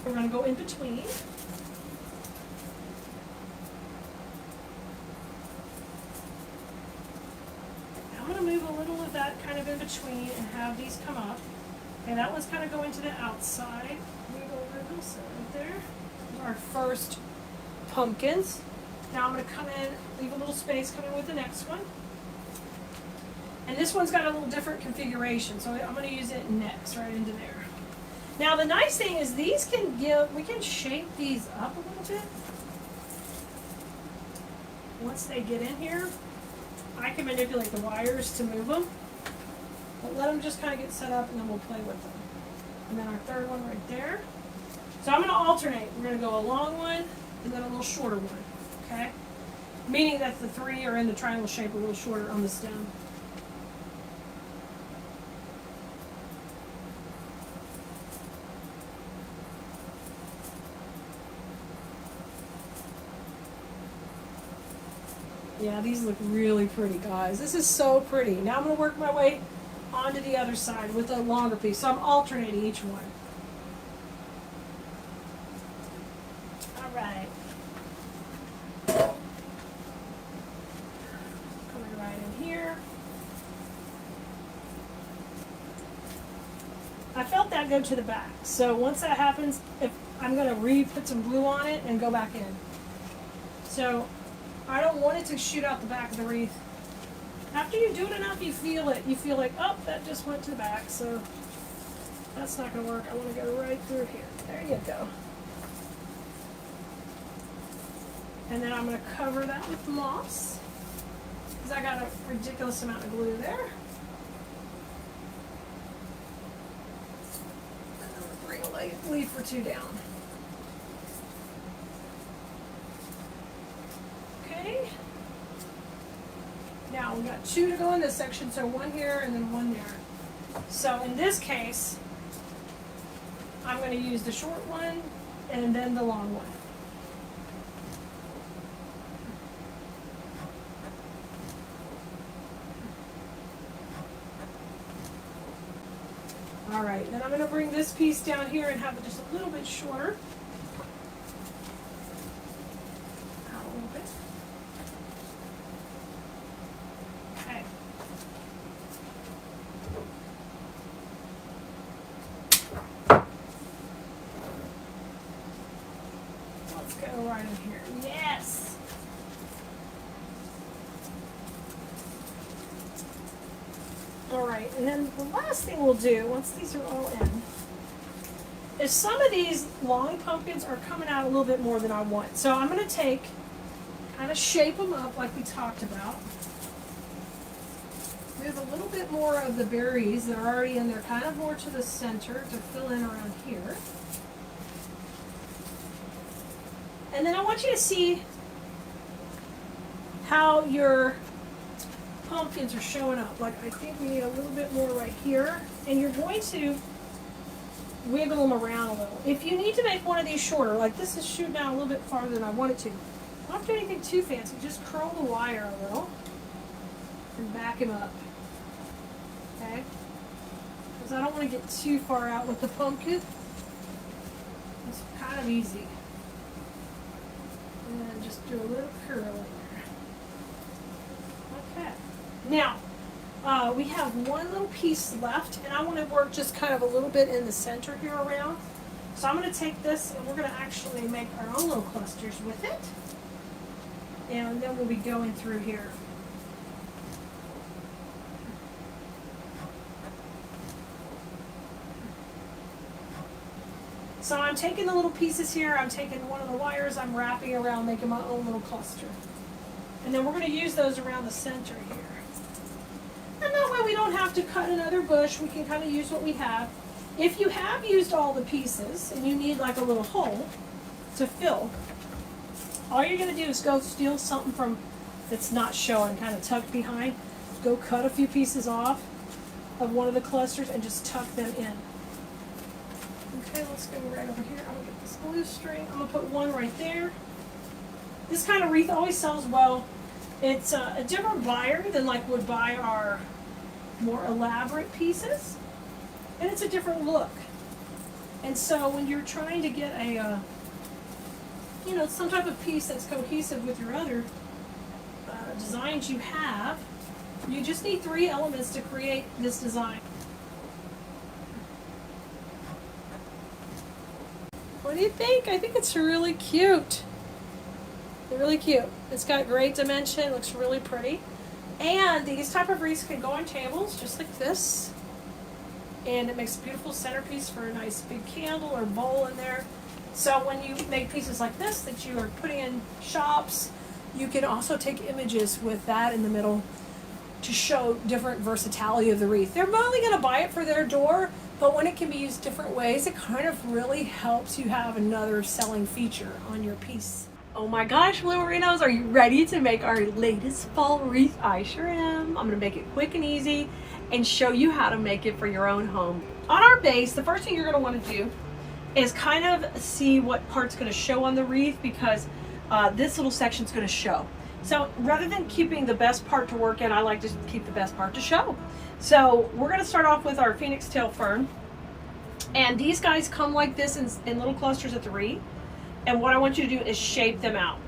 going to go in between. I'm going to move a little of that kind of in between and have these come up. And that one's kind of going to the outside. Move over to this right there. Those are our first pumpkins. Now I'm going to come in, leave a little space, come in with the next one. And this one's got a little different configuration, so I'm going to use it next, right into there. Now the nice thing is these can we can shape these up a little bit. Once they get in here, I can manipulate the wires to move them, but let them just kind of get set up and then we'll play with them. And then our third one right there. So I'm going to alternate. We're going to go a long one and then a little shorter one, okay? Meaning that the 3 are in the triangle shape a little shorter on the stem. Yeah, these look really pretty, guys. This is so pretty. Now I'm going to work my way onto the other side with a longer piece. So I'm alternating each one. All right. Coming right in here. I felt that go to the back. So once that happens, I'm going to put some glue on it and go back in. So I don't want it to shoot out the back of the wreath. After you do it enough, you feel it. You feel like, oh, that just went to the back, so that's not going to work. I want to go right through here. There you go. And then I'm going to cover that with moss, because I got a ridiculous amount of glue there. And I'm going to bring a leaf or 2 down. Now we got 2 to go in this section, so 1 here and then 1 there. So in this case, I'm going to use the short one and then the long one. All right, then I'm going to bring this piece down here and have it just a little bit shorter. Out a little bit. Okay. Let's go right in here. Yes! Alright, and then the last thing we'll do, once these are all in, is some of these long pumpkins are coming out a little bit more than I want. So I'm going to kind of shape them up like we talked about. Move a little bit more of the berries that are already in there, kind of more to the center to fill in around here. And then I want you to see how your pumpkins are showing up. Like, I think we need a little bit more right here. And you're going to wiggle them around a little. If you need to make one of these shorter, like this is shooting out a little bit farther than I want it to, don't have to do anything too fancy. Just curl the wire a little and back him up. Okay? Because I don't want to get too far out with the pumpkin. It's kind of easy. And then just do a little curl in there. Okay. Now, we have one little piece left, and I want to work just kind of a little bit in the center here around. So I'm going to take this, and we're going to actually make our own little clusters with it. And then we'll be going through here. So I'm taking the little pieces here, I'm taking one of the wires, I'm wrapping around, making my own little cluster. And then we're going to use those around the center here. And that way we don't have to cut another bush, we can kind of use what we have. If you have used all the pieces and you need like a little hole to fill, all you're going to do is go steal something from that's not showing, kind of tucked behind. Go cut a few pieces off of one of the clusters and just tuck them in. Okay, let's go right over here. I'm going to get this blue string. I'm going to put one right there. This kind of wreath always sells well. It's a different buyer than like would buy our more elaborate pieces. And it's a different look. And so when you're trying to get a, you know, some type of piece that's cohesive with your other designs you have, you just need 3 elements to create this design. What do you think? I think it's really cute. Really cute. It's got great dimension, looks really pretty. And these type of wreaths can go on tables just like this. And it makes a beautiful centerpiece for a nice big candle or bowl in there. So when you make pieces like this that you are putting in shops, you can also take images with that in the middle to show different versatility of the wreath. They're only going to buy it for their door, but when it can be used different ways, it kind of really helps you have another selling feature on your piece. Oh my gosh, Blue Marinos, are you ready to make our latest fall wreath? I sure am. I'm going to make it quick and easy and show you how to make it for your own home. On our base, the first thing you're going to want to do is kind of see what part's going to show on the wreath, because this little section is going to show. So rather than keeping the best part to work in, I like to keep the best part to show. So we're going to start off with our phoenix tail fern. And these guys come like this in little clusters of 3. And what I want you to do is shape them out.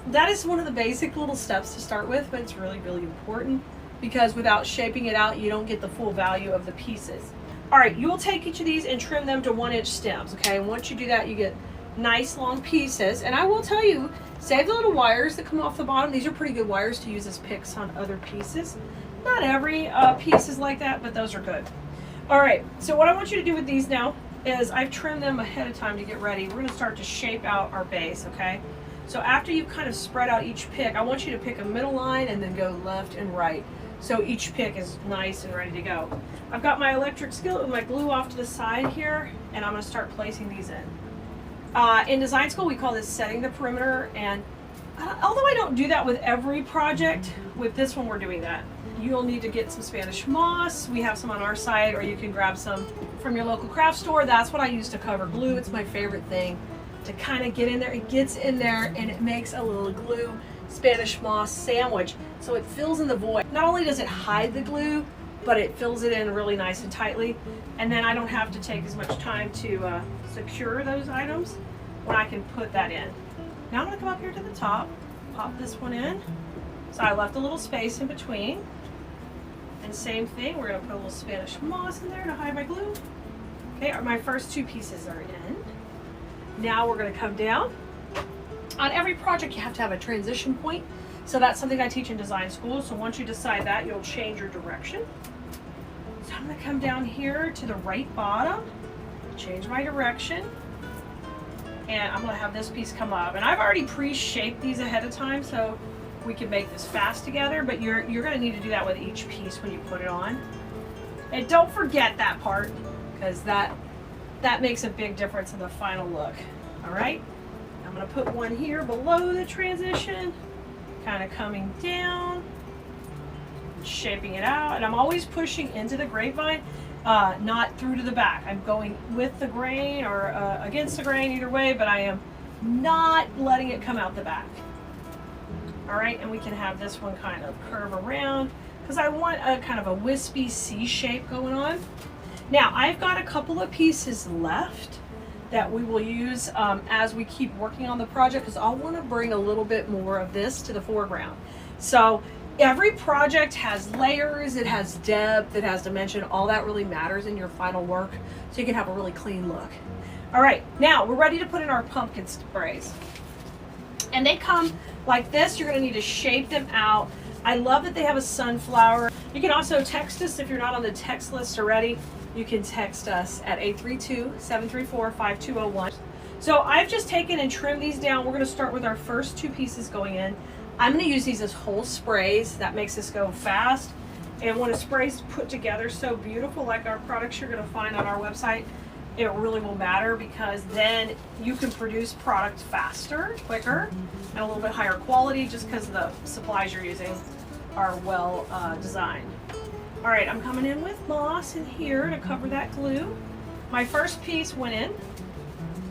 That is one of the basic little steps to start with, but it's really, really important, because without shaping it out, you don't get the full value of the pieces. All right, you will take each of these and trim them to 1-inch stems, okay? And once you do that, you get nice long pieces. And I will tell you, save the little wires that come off the bottom. These are pretty good wires to use as picks on other pieces. Not every piece is like that, but those are good. All right, so what I want you to do with these now is I've trimmed them ahead of time to get ready. We're going to start to shape out our base, okay? So after you've kind of spread out each pick, I want you to pick a middle line and then go left and right. So each pick is nice and ready to go. I've got my electric skillet with my glue off to the side here, and I'm going to start placing these in. In design school, we call this setting the perimeter, and although I don't do that with every project, with this one we're doing that. You'll need to get some Spanish moss. We have some on our site, or you can grab some from your local craft store. That's what I use to cover glue. It's my favorite thing to kind of get in there. It gets in there and it makes a little glue Spanish moss sandwich. So it fills in the void. Not only does it hide the glue, but it fills it in really nice and tightly. And then I don't have to take as much time to secure those items when I can put that in. Now I'm gonna come up here to the top, pop this one in. So I left a little space in between. And same thing, we're going to put a little Spanish moss in there to hide my glue. Okay, my first 2 pieces are in. Now we're going to come down. On every project, you have to have a transition point. So that's something I teach in design school. So once you decide that, you'll change your direction. So I'm going to come down here to the right bottom, change my direction, and I'm going to have this piece come up. And I've already pre-shaped these ahead of time, so we can make this fast together, but you're going to need to do that with each piece when you put it on. And don't forget that part, because that makes a big difference in the final look. All right, I'm going to put one here below the transition, kind of coming down, shaping it out, and I'm always pushing into the grapevine. not through to the back. I'm going with the grain or against the grain, either way, but I am not letting it come out the back. All right, and we can have this one kind of curve around because I want a kind of a wispy C shape going on. Now, I've got a couple of pieces left that we will use as we keep working on the project, because I want to bring a little bit more of this to the foreground. So every project has layers, it has depth, it has dimension. All that really matters in your final work, so you can have a really clean look. All right, now we're ready to put in our pumpkin sprays. And they come like this. You're going to need to shape them out. I love that they have a sunflower. You can also text us if you're not on the text list already. You can text us at 832-734-5201. So I've just taken and trimmed these down. We're going to start with our first two pieces going in. I'm going to use these as whole sprays. That makes this go fast. And when a spray's put together so beautiful, like our products you're going to find on our website, it really will matter, because then you can produce product faster, quicker, and a little bit higher quality, just because the supplies you're using are well designed. All right, I'm coming in with moss in here to cover that glue. My first piece went in.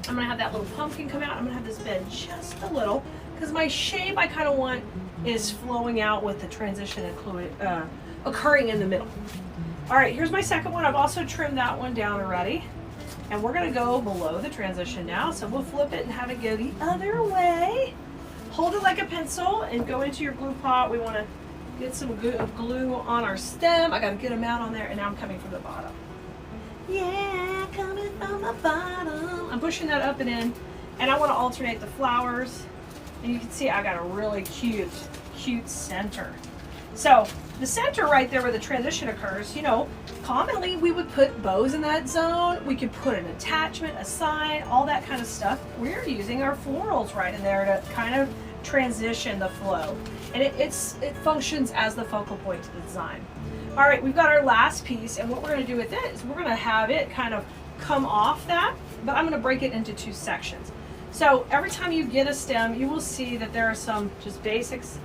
I'm gonna have that little pumpkin come out. I'm gonna have this bend just a little, because my shape I kind of want is flowing out with the transition occurring in the middle. All right, here's my second one. I've also trimmed that one down already. And we're gonna go below the transition now. So we'll flip it and have it go the other way. Hold it like a pencil and go into your glue pot. We wanna get some glue on our stem. I gotta get them out on there, and now I'm coming from the bottom. Yeah, coming from the bottom. I'm pushing that up and in, and I wanna alternate the flowers. And you can see I got a really cute center. So the center right there where the transition occurs, you know, commonly we would put bows in that zone. We could put an attachment, a sign, all that kind of stuff. We're using our florals right in there to kind of transition the flow. And it functions as the focal point to the design. All right, we've got our last piece, and what we're gonna do with it is we're gonna have it kind of come off that, but I'm gonna break it into two sections. So every time you get a stem, you will see that there are some just basics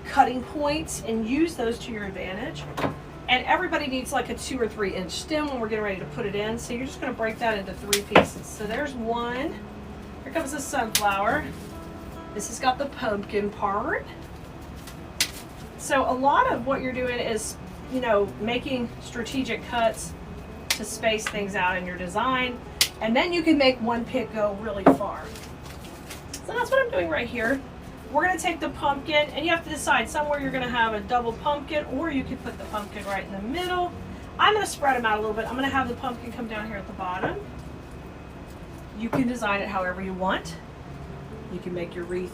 cutting points, and use those to your advantage. And everybody needs like a 2 or 3 inch stem when we're getting ready to put it in. So you're just going to break that into 3 pieces. So there's one. Here comes the sunflower. This has got the pumpkin part. So a lot of what you're doing is, you know, making strategic cuts to space things out in your design. And then you can make one pick go really far. So that's what I'm doing right here. We're going to take the pumpkin, and you have to decide somewhere you're going to have a double pumpkin, or you could put the pumpkin right in the middle. I'm going to spread them out a little bit. I'm going to have the pumpkin come down here at the bottom. You can design it however you want. You can make your wreath,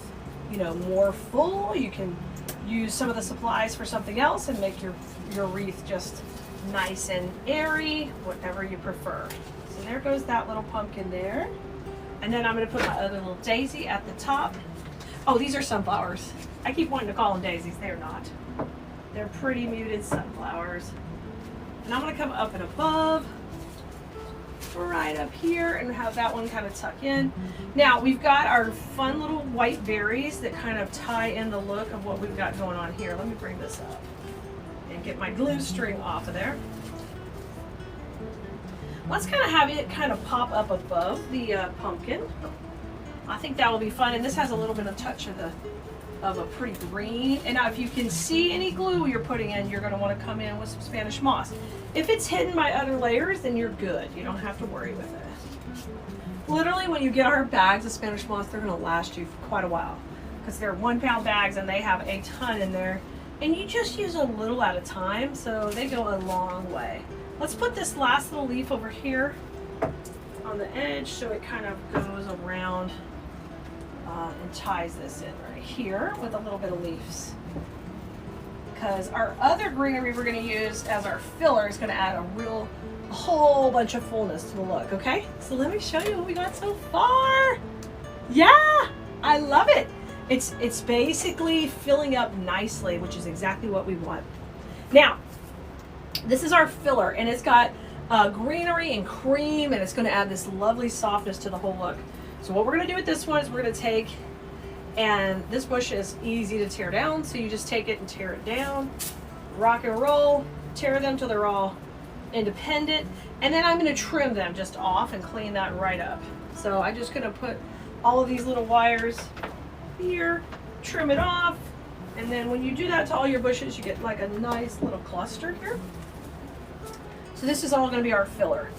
you know, more full. You can use some of the supplies for something else and make your wreath just nice and airy, whatever you prefer. So there goes that little pumpkin there. And then I'm going to put my other little daisy at the top. Oh, these are sunflowers. I keep wanting to call them daisies. They're not. They're pretty muted sunflowers. And I'm going to come up and above, right up here, and have that one kind of tuck in. Now, we've got our fun little white berries that kind of tie in the look of what we've got going on here. Let me bring this up and get my glue string off of there. Let's kind of have it kind of pop up above the pumpkin. I think that will be fun, and this has a little bit of touch of a pretty green. And now if you can see any glue you're putting in, you're going to want to come in with some Spanish moss. If it's hidden by other layers, then you're good. You don't have to worry with it. Literally, when you get our bags of Spanish moss, they're going to last you for quite a while, because they're 1 pound bags and they have a ton in there, and you just use a little at a time, so they go a long way. Let's put this last little leaf over here on the edge so it kind of goes around and ties this in right here with a little bit of leaves. Because our other greenery we're going to use as our filler is going to add a whole bunch of fullness to the look, okay? So let me show you what we got so far. Yeah, I love it. It's basically filling up nicely, which is exactly what we want. Now, this is our filler, and it's got greenery and cream, and it's going to add this lovely softness to the whole look. So what we're going to do with this one is we're going to take, and this bush is easy to tear down, so you just take it and tear it down, rock and roll, tear them till they're all independent. And then I'm going to trim them just off and clean that right up. So I'm just going to put all of these little wires here, trim it off. And then when you do that to all your bushes, you get like a nice little cluster here. So this is all going to be our filler.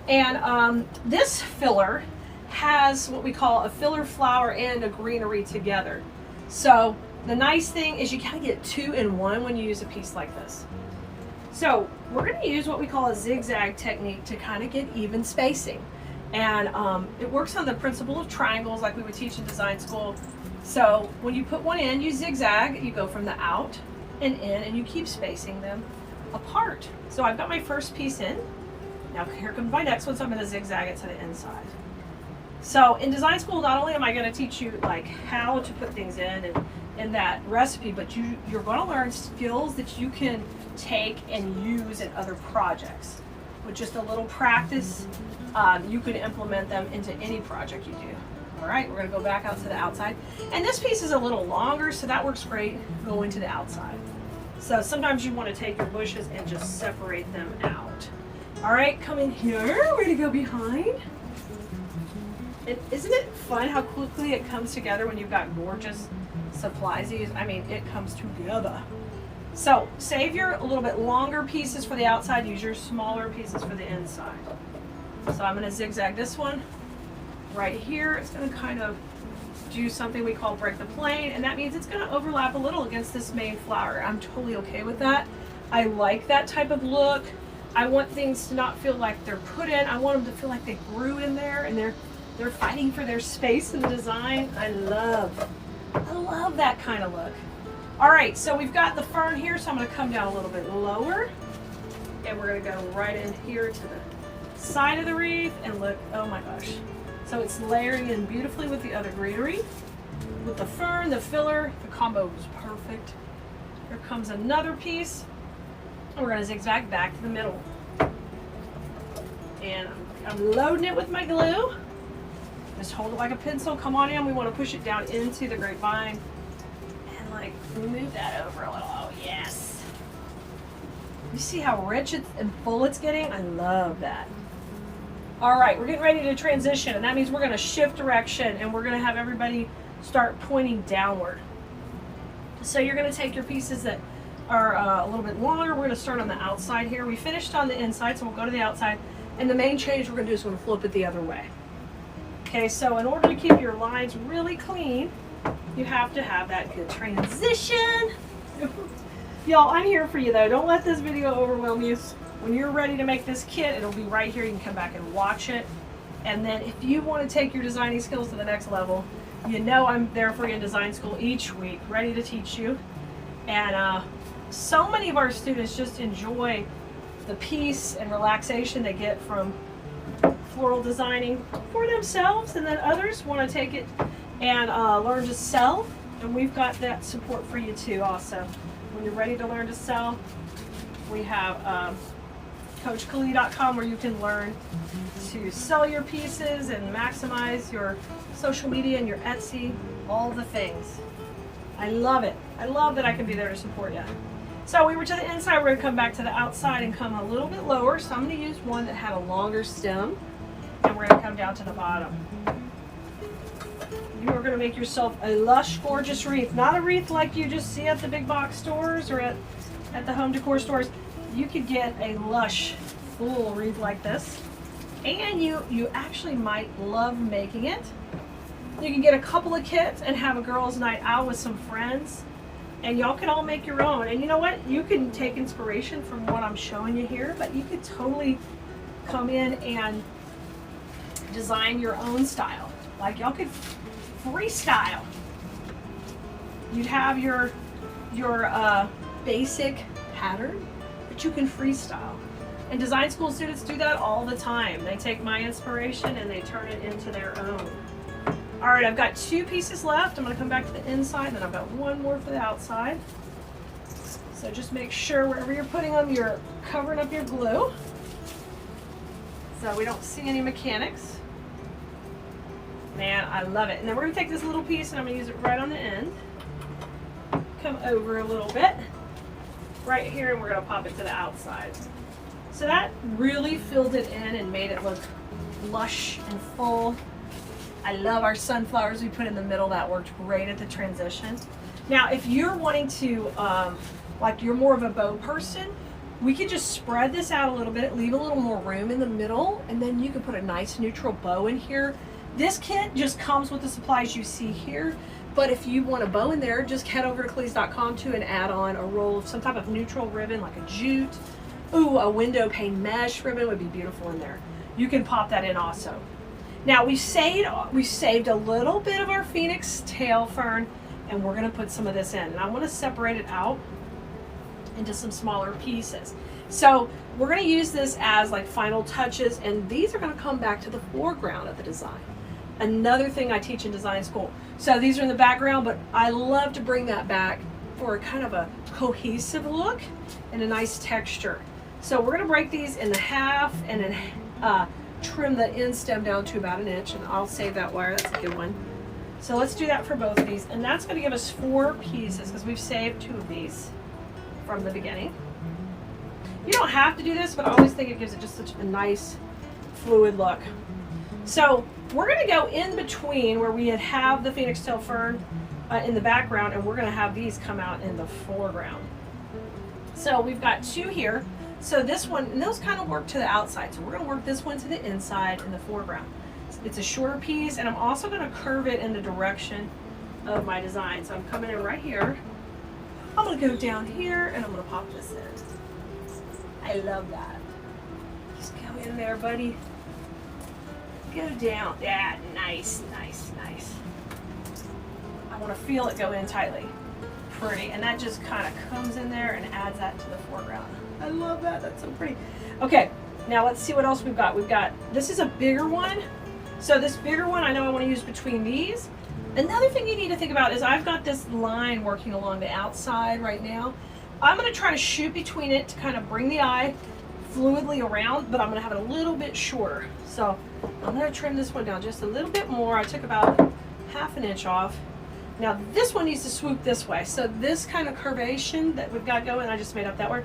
And this filler has what we call a filler flower and a greenery together. So the nice thing is you kind of get 2 in 1 when you use a piece like this. So we're going to use what we call a zigzag technique to kind of get even spacing. And it works on the principle of triangles like we would teach in design school. So when you put one in, you zigzag, you go from the out and in, and you keep spacing them apart. So I've got my first piece in. Now here comes my next one, so I'm going to zigzag it to the inside. So in design school, not only am I going to teach you like how to put things in that recipe, but you're going to learn skills that you can take and use in other projects. With just a little practice, you can implement them into any project you do. All right, we're going to go back out to the outside. And this piece is a little longer, so that works great going to the outside. So sometimes you want to take your bushes and just separate them out. All right, come in here. We're going to go behind. And isn't it fun how quickly it comes together when you've got gorgeous supplies? I mean, it comes together. So save your a little bit longer pieces for the outside. Use your smaller pieces for the inside. So I'm going to zigzag this one right here. It's going to kind of do something we call break the plane, and that means it's going to overlap a little against this main flower. I'm totally okay with that. I like that type of look. I want things to not feel like they're put in. I want them to feel like they grew in there and they're fighting for their space in the design. I love that kind of look. All right, so we've got the fern here, so I'm going to come down a little bit lower, and we're going to go right in here to the side of the wreath, and look, oh my gosh. So it's layering in beautifully with the other greenery. With the fern, the filler, the combo is perfect. Here comes another piece, and we're going to zigzag back to the middle. And I'm loading it with my glue. Just hold it like a pencil. Come on in. We want to push it down into the grapevine. And like move that over a little. Oh, yes. You see how rich and full it's getting? I love that. All right, we're getting ready to transition. And that means we're going to shift direction. And we're going to have everybody start pointing downward. So you're going to take your pieces that are a little bit longer. We're going to start on the outside here. We finished on the inside, so we'll go to the outside. And the main change we're going to do is we're going to flip it the other way. Okay, so in order to keep your lines really clean, you have to have that good transition. Y'all, I'm here for you though. Don't let this video overwhelm you. When you're ready to make this kit, it'll be right here. You can come back and watch it. And then if you want to take your designing skills to the next level, you know I'm there for you in design school each week, ready to teach you. And so many of our students just enjoy the peace and relaxation they get from floral designing for themselves, and then others want to take it and learn to sell, and we've got that support for you too also. When you're ready to learn to sell, we have CoachKelea.com where you can learn to sell your pieces and maximize your social media and your Etsy, all the things. I love it. I love that I can be there to support you. So we were to the inside, we're going to come back to the outside and come a little bit lower. So I'm going to use one that had a longer stem, and we're going to come down to the bottom. You are going to make yourself a lush, gorgeous wreath. Not a wreath like you just see at the big box stores or at the home decor stores. You could get a lush, full wreath like this. And you actually might love making it. You can get a couple of kits and have a girls' night out with some friends. And y'all can all make your own. And you know what? You can take inspiration from what I'm showing you here, but you could totally come in and design your own style. Like y'all could freestyle. You'd have your basic pattern, but you can freestyle. And design school students do that all the time. They take my inspiration and they turn it into their own. All right, I've got 2 pieces left. I'm going to come back to the inside, and then I've got 1 more for the outside. So just make sure wherever you're putting them, you're covering up your glue so we don't see any mechanics. Man, I love it. And then we're going to take this little piece, and I'm going to use it right on the end. Come over a little bit right here, and we're going to pop it to the outside. So that really filled it in and made it look lush and full. I love our sunflowers we put in the middle. That worked great at the transition. Now, if you're wanting to, like you're more of a bow person, we could just spread this out a little bit, leave a little more room in the middle, and then you can put a nice neutral bow in here. This kit just comes with the supplies you see here, but if you want a bow in there, just head over to Keleas.com too and add on a roll of some type of neutral ribbon, like a jute. Ooh, a window pane mesh ribbon would be beautiful in there. You can pop that in also. Now we saved a little bit of our Phoenix tail fern, and we're gonna put some of this in. And I wanna separate it out into some smaller pieces. So we're gonna use this as like final touches, and these are gonna come back to the foreground of the design. Another thing I teach in design school. So these are in the background, but I love to bring that back for a kind of a cohesive look and a nice texture. So we're gonna break these into half and then trim the end stem down to about 1 inch, and I'll save that wire, that's a good one. So let's do that for both of these, and that's gonna give us 4 pieces because we've saved 2 of these from the beginning. You don't have to do this, but I always think it gives it just such a nice fluid look. So we're gonna go in between where we have the Phoenix tail fern in the background, and we're gonna have these come out in the foreground. So we've got 2 here. So this one, and those kind of work to the outside. So we're gonna work this one to the inside in the foreground. It's a shorter piece, and I'm also gonna curve it in the direction of my design. So I'm coming in right here. I'm gonna go down here, and I'm gonna pop this in. I love that. Just go in there, buddy. Go down. Yeah, nice, nice, nice. I wanna feel it go in tightly. Pretty, and that just kind of comes in there and adds that to the foreground. I love that, that's so pretty. Okay, now let's see what else we've got. This is a bigger one. So this bigger one, I know I want to use between these. Another thing you need to think about is I've got this line working along the outside right now. I'm going to try to shoot between it to kind of bring the eye fluidly around, but I'm going to have it a little bit shorter. So I'm going to trim this one down just a little bit more. I took about 1/2 inch off. Now this one needs to swoop this way. So this kind of curvation that we've got going, I just made up that word,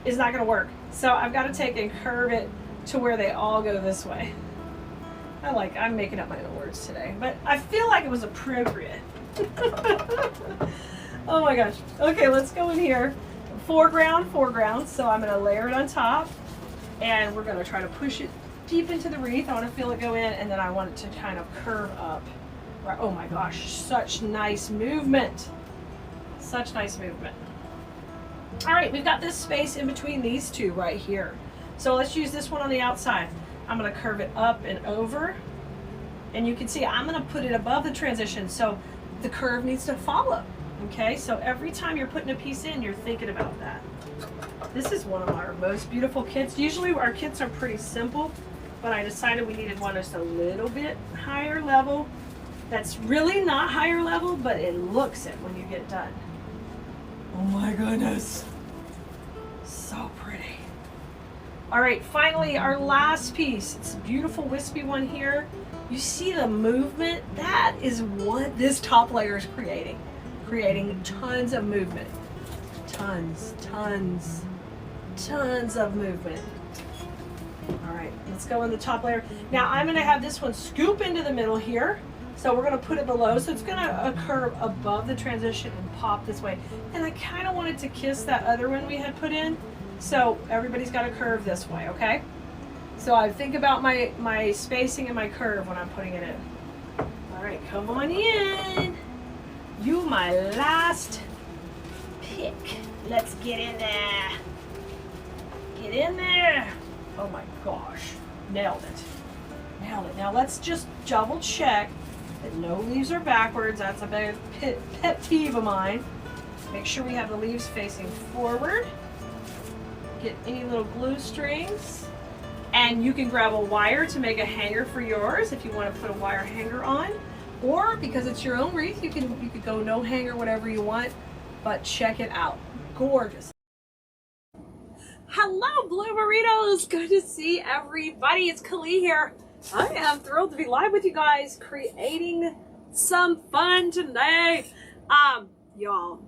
is not going to work. So I've got to take and curve it to where they all go this way. I'm making up my own words today, but I feel like it was appropriate. Oh my gosh. Okay, let's go in here. Foreground. So I'm going to layer it on top, and we're going to try to push it deep into the wreath. I want to feel it go in, and then I want it to kind of curve up. Oh my gosh, such nice movement. Such nice movement. All right, we've got this space in between these 2 right here. So let's use this one on the outside. I'm gonna curve it up and over. And you can see I'm gonna put it above the transition, so the curve needs to follow. Okay, so every time you're putting a piece in, you're thinking about that. This is one of our most beautiful kits. Usually our kits are pretty simple, but I decided we needed one just a little bit higher level. That's really not higher level, but it looks it when you get done. Oh my goodness. So pretty. All right, finally, our last piece. It's a beautiful wispy one here. You see the movement? That is what this top layer is creating. Creating tons of movement. Tons of movement. All right, let's go in the top layer. Now I'm gonna have this one scoop into the middle here. So we're gonna put it below, so it's gonna curve above the transition and pop this way. And I kind of wanted to kiss that other one we had put in, so everybody's got to curve this way, okay? So I think about my spacing and my curve when I'm putting it in. All right, come on in. You my last pick. Let's get in there. Get in there. Oh my gosh, nailed it. Nailed it. Now let's just double check that no leaves are backwards. That's a big pet peeve of mine. Make sure we have the leaves facing forward. Get any little glue strings. And you can grab a wire to make a hanger for yours if you want to put a wire hanger on. Or because it's your own wreath, you could go no hanger, whatever you want. But check it out. Gorgeous. Hello, Blue Burritos. Good to see everybody. It's Kelea here. I am thrilled to be live with you guys, creating some fun today. Y'all,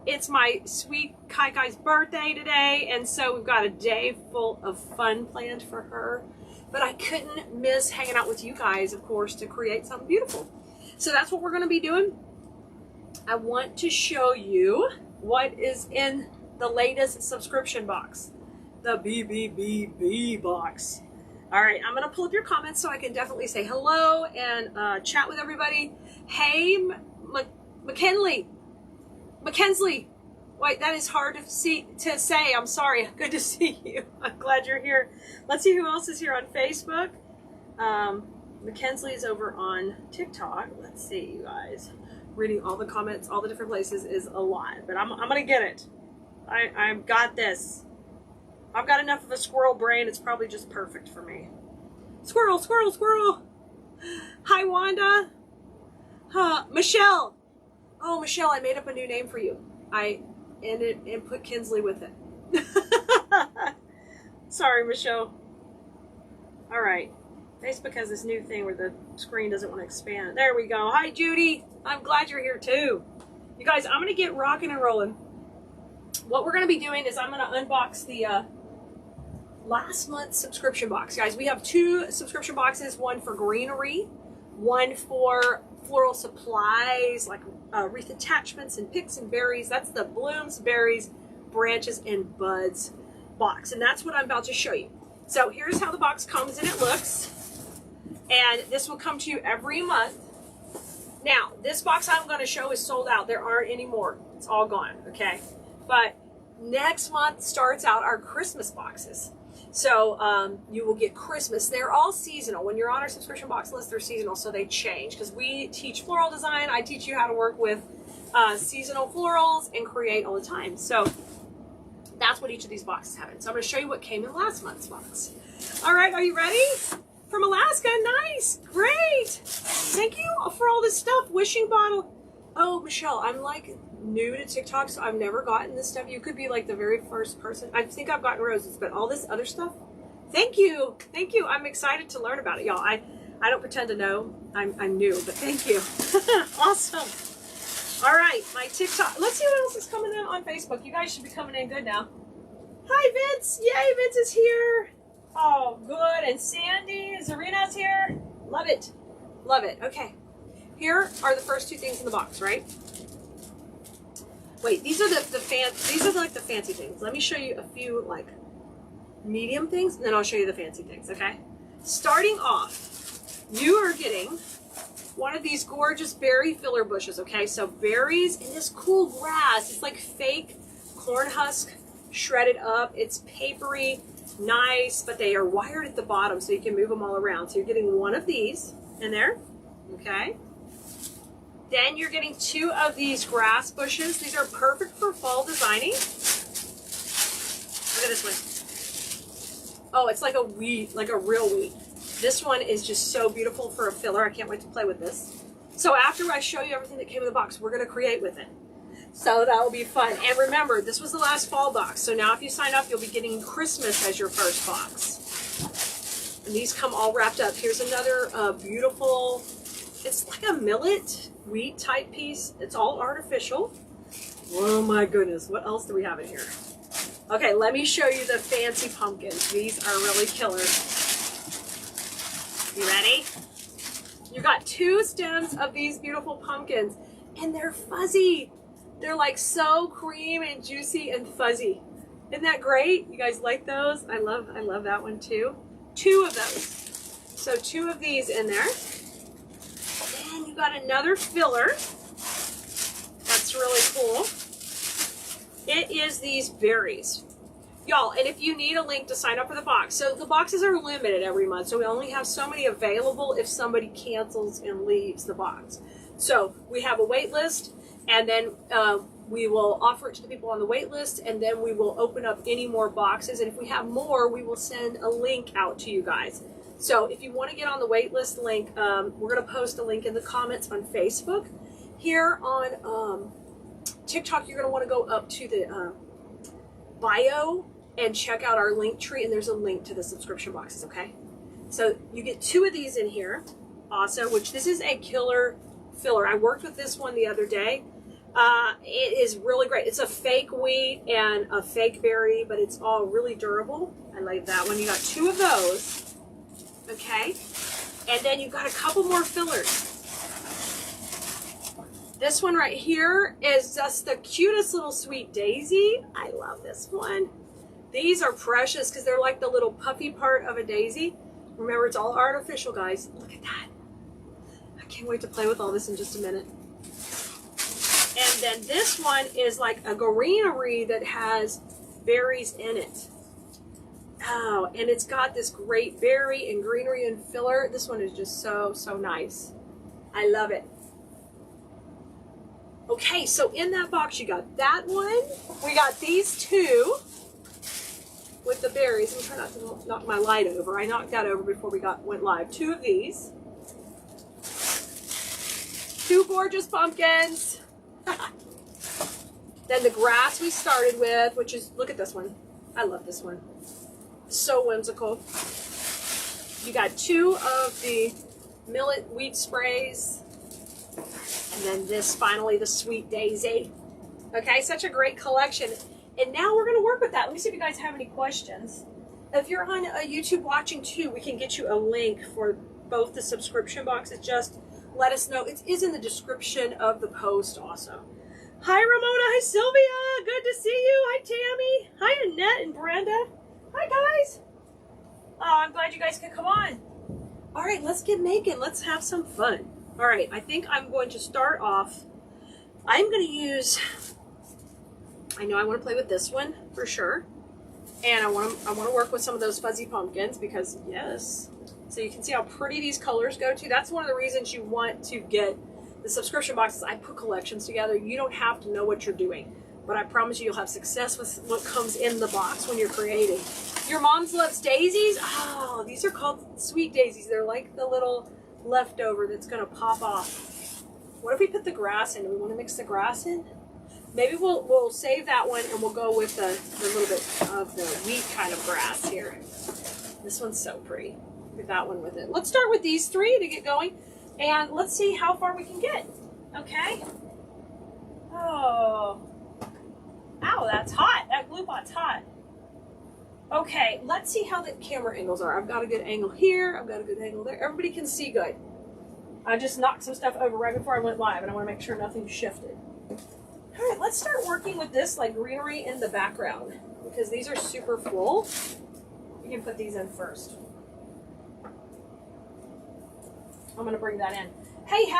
It's my sweet Kai Kai's birthday today, and so we've got a day full of fun planned for her. But I couldn't miss hanging out with you guys, of course, to create something beautiful. So that's what we're going to be doing. I want to show you what is in the latest subscription box, the BBBB box. All right, I'm going to pull up your comments so I can definitely say hello and chat with everybody. Hey, McKinley. Wait, that is hard to say. I'm sorry. Good to see you. I'm glad you're here. Let's see who else is here on Facebook. Mackenzie is over on TikTok. Let's see, you guys. Reading all the comments, all the different places is a lot, but I'm gonna get it. I've got this. I've got enough of a squirrel brain. It's probably just perfect for me. Squirrel, squirrel, squirrel. Hi, Wanda. Michelle. Oh, Michelle, I made up a new name for you. I ended and put Kinsley with it. Sorry, Michelle. All right. Facebook has this new thing where the screen doesn't want to expand. There we go. Hi, Judy. I'm glad you're here too. You guys, I'm going to get rocking and rolling. What we're going to be doing is I'm going to unbox the last month's subscription box. Guys, we have 2 subscription boxes, one for greenery, one for floral supplies like wreath attachments and picks and berries. That's the blooms, berries, branches, and buds box. And that's what I'm about to show you. So here's how the box comes and it looks. And this will come to you every month. Now, this box I'm going to show is sold out. There aren't any more. It's all gone, okay? But next month starts out our Christmas boxes. So you will get Christmas. They're all seasonal. When you're on our subscription box list, they're seasonal, so they change. Because we teach floral design. I teach you how to work with seasonal florals and create all the time. So that's what each of these boxes have in. So I'm going to show you what came in last month's box. All right, are you ready? From Alaska, nice, great. Thank you for all this stuff. Wishing bottle. Oh, Michelle, I'm like new to TikTok, so I've never gotten this stuff. You could be like the very first person. I think I've gotten roses, but all this other stuff. Thank you, thank you. I'm excited to learn about it, y'all. I don't pretend to know. I'm new, but thank you. Awesome. All right, my TikTok. Let's see what else is coming in on Facebook. You guys should be coming in good now. Hi, Vince. Yay, Vince is here. Oh, good. And Sandy, Zarina's here. Love it. Love it. Okay. Here are the first 2 things in the box, right? Wait, these are these are like the fancy things. Let me show you a few like medium things, and then I'll show you the fancy things, okay? Starting off, you are getting one of these gorgeous berry filler bushes, okay? So berries in this cool grass. It's like fake corn husk shredded up. It's papery. Nice, but they are wired at the bottom so you can move them all around. So you're getting one of these in there, okay? Then you're getting 2 of these grass bushes. These are perfect for fall designing. Look at this one. Oh, it's like a wheat, like a real wheat. This one is just so beautiful for a filler. I can't wait to play with this. So after I show you everything that came in the box, we're going to create with it. So that will be fun. And remember, this was the last fall box. So now if you sign up, you'll be getting Christmas as your first box. And these come all wrapped up. Here's another beautiful, it's like a millet wheat type piece. It's all artificial. Oh my goodness. What else do we have in here? Okay, let me show you the fancy pumpkins. These are really killer. You ready? You got 2 stems of these beautiful pumpkins, and they're fuzzy. They're like so cream and juicy and fuzzy. Isn't that great? You guys like those? I love that one too. 2 of those. So 2 of these in there. And you got another filler. That's really cool. It is these berries. Y'all, and if you need a link to sign up for the box. So the boxes are limited every month. So we only have so many available if somebody cancels and leaves the box. So we have a wait list. And then we will offer it to the people on the wait list, and then we will open up any more boxes. And if we have more, we will send a link out to you guys. So if you want to get on the wait list link, we're going to post a link in the comments on Facebook. Here on TikTok, you're going to want to go up to the bio and check out our link tree, and there's a link to the subscription boxes, okay? So you get 2 of these in here also, which this is a killer filler. I worked with this one the other day. It is really great. It's a fake wheat and a fake berry, but it's all really durable. I like that one. You got 2 of those. Okay. And then you got a couple more fillers. This one right here is just the cutest little sweet daisy. I love this one. These are precious because they're like the little puffy part of a daisy. Remember, it's all artificial, guys. Look at that. I can't wait to play with all this in just a minute. And then this one is like a greenery that has berries in it. Oh, and it's got this great berry and greenery and filler. This one is just so, so nice. I love it. Okay, so in that box you got that one. We got these 2 with the berries. I'm trying not to knock my light over. I knocked that over before we went live. 2 of these. 2 gorgeous pumpkins. Then the grass we started with, which is, look at this one. I love this one. So whimsical. You got 2 of the millet wheat sprays. And then this, finally, the sweet daisy. Okay, such a great collection. And now we're going to work with that. Let me see if you guys have any questions. If you're on YouTube watching too, we can get you a link for both the subscription boxes. Just let us know. It is in the description of the post also. Hi, Ramona. Hi, Sylvia. Good to see you. Hi, Tammy. Hi, Annette and Brenda. Hi, guys. Oh, I'm glad you guys could come on. All right, let's get making. Let's have some fun. All right, I think I'm going to start off. I'm going to use, I know I want to play with this one for sure. And I want to work with some of those fuzzy pumpkins because, yes. So you can see how pretty these colors go to. That's one of the reasons you want to get the subscription boxes. I put collections together. You don't have to know what you're doing. But I promise you, you'll have success with what comes in the box when you're creating. Your mom's loves daisies. Oh, these are called sweet daisies. They're like the little leftover that's going to pop off. What if we put the grass in? Do we want to mix the grass in? Maybe we'll save that one and we'll go with the little bit of the wheat kind of grass here. This one's so pretty. Get that one with it. Let's start with these 3 to get going, and let's see how far we can get. Okay. Oh. Ow, that's hot. That glue pot's hot. Okay, let's see how the camera angles are. I've got a good angle here. I've got a good angle there. Everybody can see good. I just knocked some stuff over right before I went live, and I want to make sure nothing shifted. All right, let's start working with this like greenery in the background because these are super full. You can put these in first. I'm going to bring that in. Hey,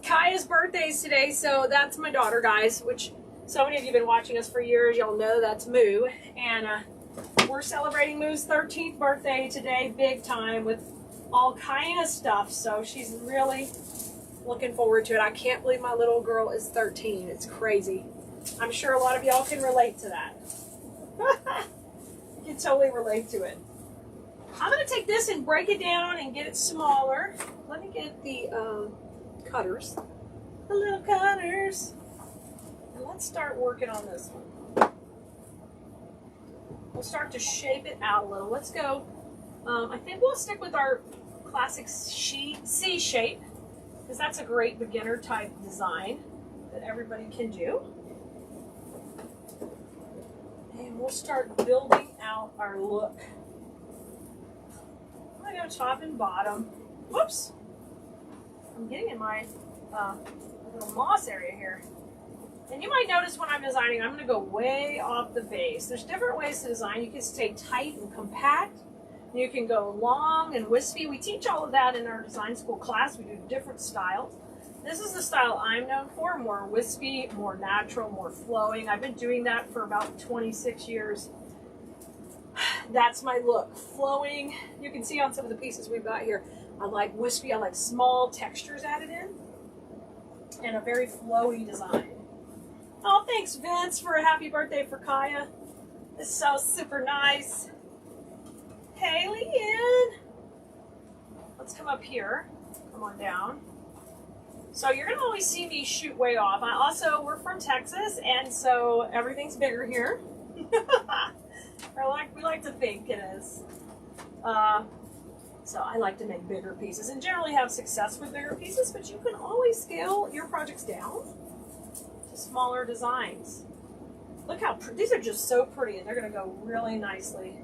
Kaya's birthday is today, so that's my daughter, guys, which so many of you have been watching us for years. Y'all know that's Moo, and we're celebrating Moo's 13th birthday today, big time, with all kind of stuff, so she's really looking forward to it. I can't believe my little girl is 13. It's crazy. I'm sure a lot of y'all can relate to that. You can totally relate to it. I'm going to take this and break it down and get it smaller. Let me get the cutters. The little cutters. And let's start working on this one. We'll start to shape it out a little. Let's go. I think we'll stick with our classic C shape because that's a great beginner type design that everybody can do. And we'll start building out our look. I'm going to go top and bottom. Whoops. I'm getting in my little moss area here. And you might notice when I'm designing, I'm going to go way off the base. There's different ways to design. You can stay tight and compact. You can go long and wispy. We teach all of that in our design school class. We do different styles. This is the style I'm known for, more wispy, more natural, more flowing. I've been doing that for about 26 years. That's my look, flowing. You can see on some of the pieces we've got here. I like wispy, I like small textures added in, and a very flowy design. Oh, thanks Vince for a happy birthday for Kaya. This is so super nice. Hey Leanne. Let's come up here, come on down. So you're gonna always see me shoot way off. We're from Texas, and so everything's bigger here. We like to think it is. So I like to make bigger pieces and generally have success with bigger pieces, but you can always scale your projects down. to smaller designs. Look how these are just so pretty, and they're going to go really nicely.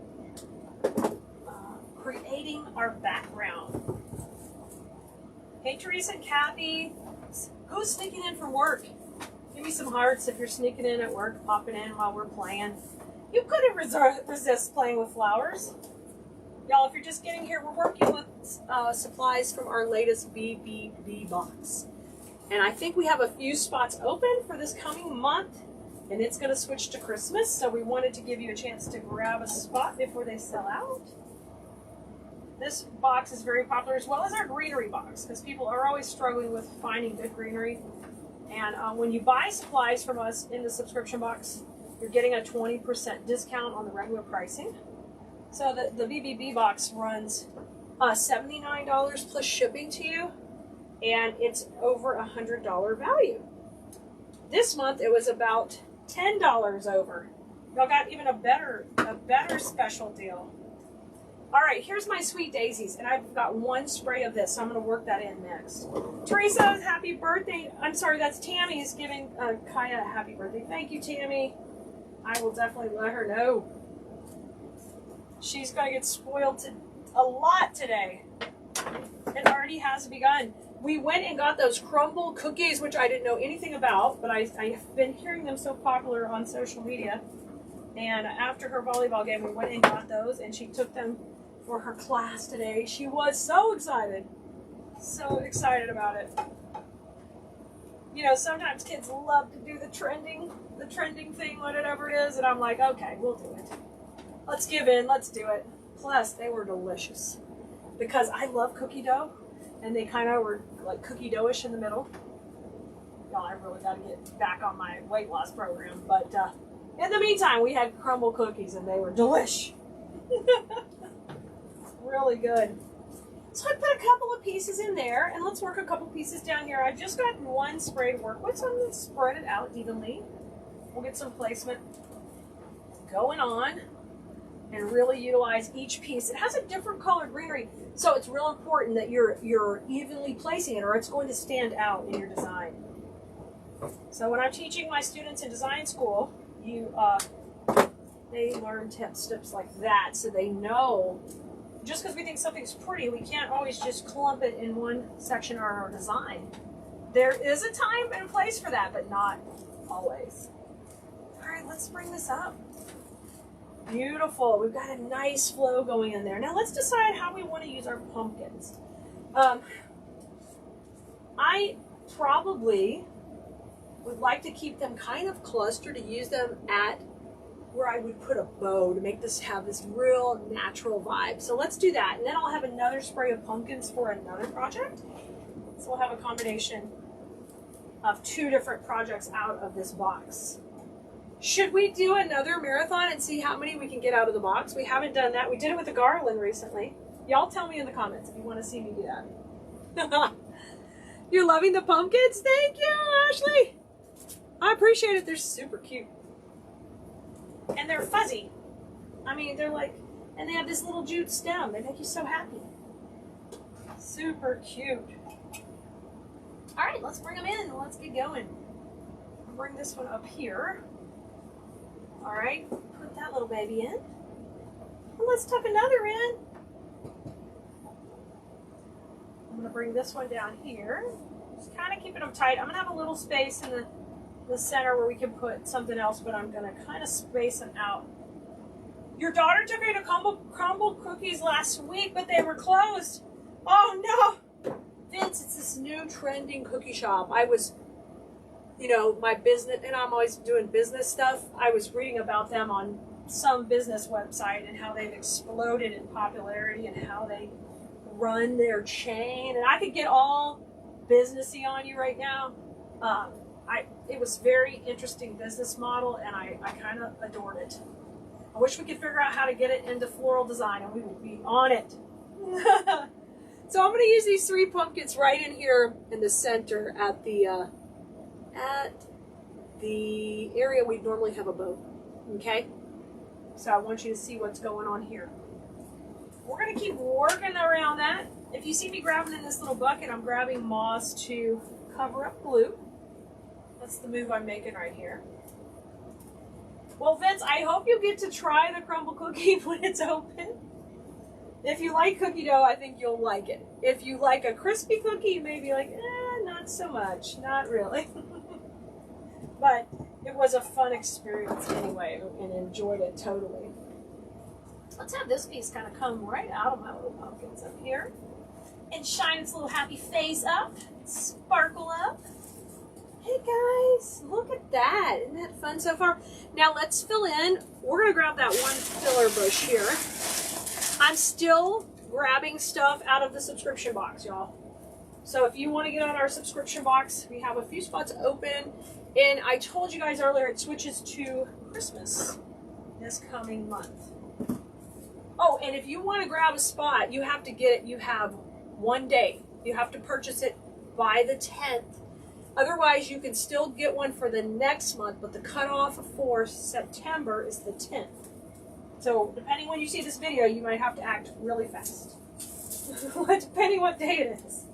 Creating our background. Hey, Teresa and Kathy. Who's sneaking in from work? Give me some hearts if you're sneaking in at work, popping in while we're playing. You couldn't resist playing with flowers. Y'all, if you're just getting here, we're working with supplies from our latest BBB box. And I think we have a few spots open for this coming month, and it's going to switch to Christmas, so we wanted to give you a chance to grab a spot before they sell out. This box is very popular, as well as our greenery box, because people are always struggling with finding good greenery. And when you buy supplies from us in the subscription box, you're getting a 20% discount on the regular pricing. So the BBB box runs $79 plus shipping to you, and it's over $100 value. This month it was about $10 over. Y'all got even a better special deal. All right, here's my sweet daisies, and I've got one spray of this, so I'm going to work that in next. Teresa, happy birthday. I'm sorry, that's Tammy is giving Kaya a happy birthday. Thank you, Tammy. I will definitely let her know. She's going to get spoiled a lot today. It already has begun. We went and got those crumble cookies, which I didn't know anything about, but I've been hearing them so popular on social media. And after her volleyball game, we went and got those, and she took them for her class today. She was so excited. So excited about it. You know, sometimes kids love to do the trending thing, whatever it is, and I'm like, okay, we'll do it. Let's give in, let's do it. Plus, they were delicious. Because I love cookie dough, and they kind of were like cookie dough-ish in the middle. Y'all, I really got to get back on my weight loss program, but in the meantime, we had crumble cookies, and they were delish. Really good. So I put a couple of pieces in there, and let's work a couple pieces down here. I've just got one spray to work with, so I'm going to spread it out evenly. We'll get some placement going on and really utilize each piece. It has a different colored greenery, so it's real important that you're evenly placing it, or it's going to stand out in your design. So when I'm teaching my students in design school, they learn steps like that, so they know just because we think something's pretty, we can't always just clump it in one section of our design. There is a time and a place for that, but not always. All right, let's bring this up. Beautiful. We've got a nice flow going in there. Now let's decide how we want to use our pumpkins. I probably would like to keep them kind of clustered, to use them at where I would put a bow to make this have this real natural vibe. So let's do that. And then I'll have another spray of pumpkins for another project. So we'll have a combination of two different projects out of this box. Should we do another marathon and see how many we can get out of the box? We haven't done that. We did it with the garland recently. Y'all tell me in the comments if you want to see me do that. You're loving the pumpkins? Thank you, Ashley. I appreciate it. They're super cute. And they're fuzzy. I mean, they're like, and they have this little jute stem. They make you so happy. Super cute. All right, let's bring them in. Let's get going. I'll bring this one up here. All right, put that little baby in. And let's tuck another in. I'm gonna bring this one down here. Just kind of keeping them tight. I'm gonna have a little space in the center where we can put something else, but I'm gonna kind of space them out. Your daughter took me to crumble cookies last week, but they were closed. Oh no! Vince, it's this new trending cookie shop. I was, you know, my business, and I'm always doing business stuff. I was reading about them on some business website and how they've exploded in popularity and how they run their chain. And I could get all businessy on you right now. It was very interesting business model, and I kind of adored it. I wish we could figure out how to get it into floral design, and we will be on it. So I'm going to use these three pumpkins right in here in the center at the area we'd normally have a bow. Okay? So I want you to see what's going on here. We're going to keep working around that. If you see me grabbing in this little bucket, I'm grabbing moss to cover up glue. That's the move I'm making right here. Well, Vince, I hope you get to try the crumble cookie when it's open. If you like cookie dough, I think you'll like it. If you like a crispy cookie, you may be like, not so much. Not really. But it was a fun experience anyway, and enjoyed it totally. Let's have this piece kind of come right out of my little pumpkins up here and shine its little happy face up, sparkle up. Hey guys, look at that. Isn't that fun so far? Now let's fill in. We're going to grab that one filler bush here. I'm still grabbing stuff out of the subscription box, y'all. So if you want to get on our subscription box, we have a few spots open. And I told you guys earlier, it switches to Christmas this coming month. Oh, and if you want to grab a spot, you have to get it. You have 1 day. You have to purchase it by the 10th. Otherwise, you can still get one for the next month, but the cutoff for September is the 10th. So, depending when you see this video, you might have to act really fast. Depending what day it is.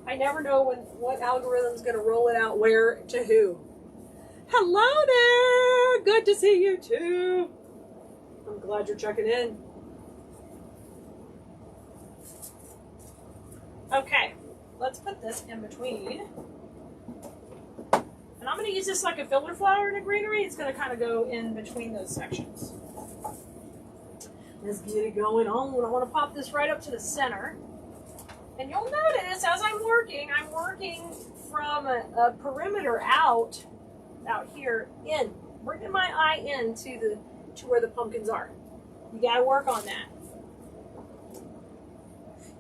I never know what algorithm is going to roll it out where to who. Hello there! Good to see you too. I'm glad you're checking in. Okay, let's put this in between. And I'm going to use this like a filler flower in a greenery. It's going to kind of go in between those sections. Let's get it going on. I want to pop this right up to the center. And you'll notice as I'm working from a perimeter out here in, bringing my eye in to where the pumpkins are. You got to work on that.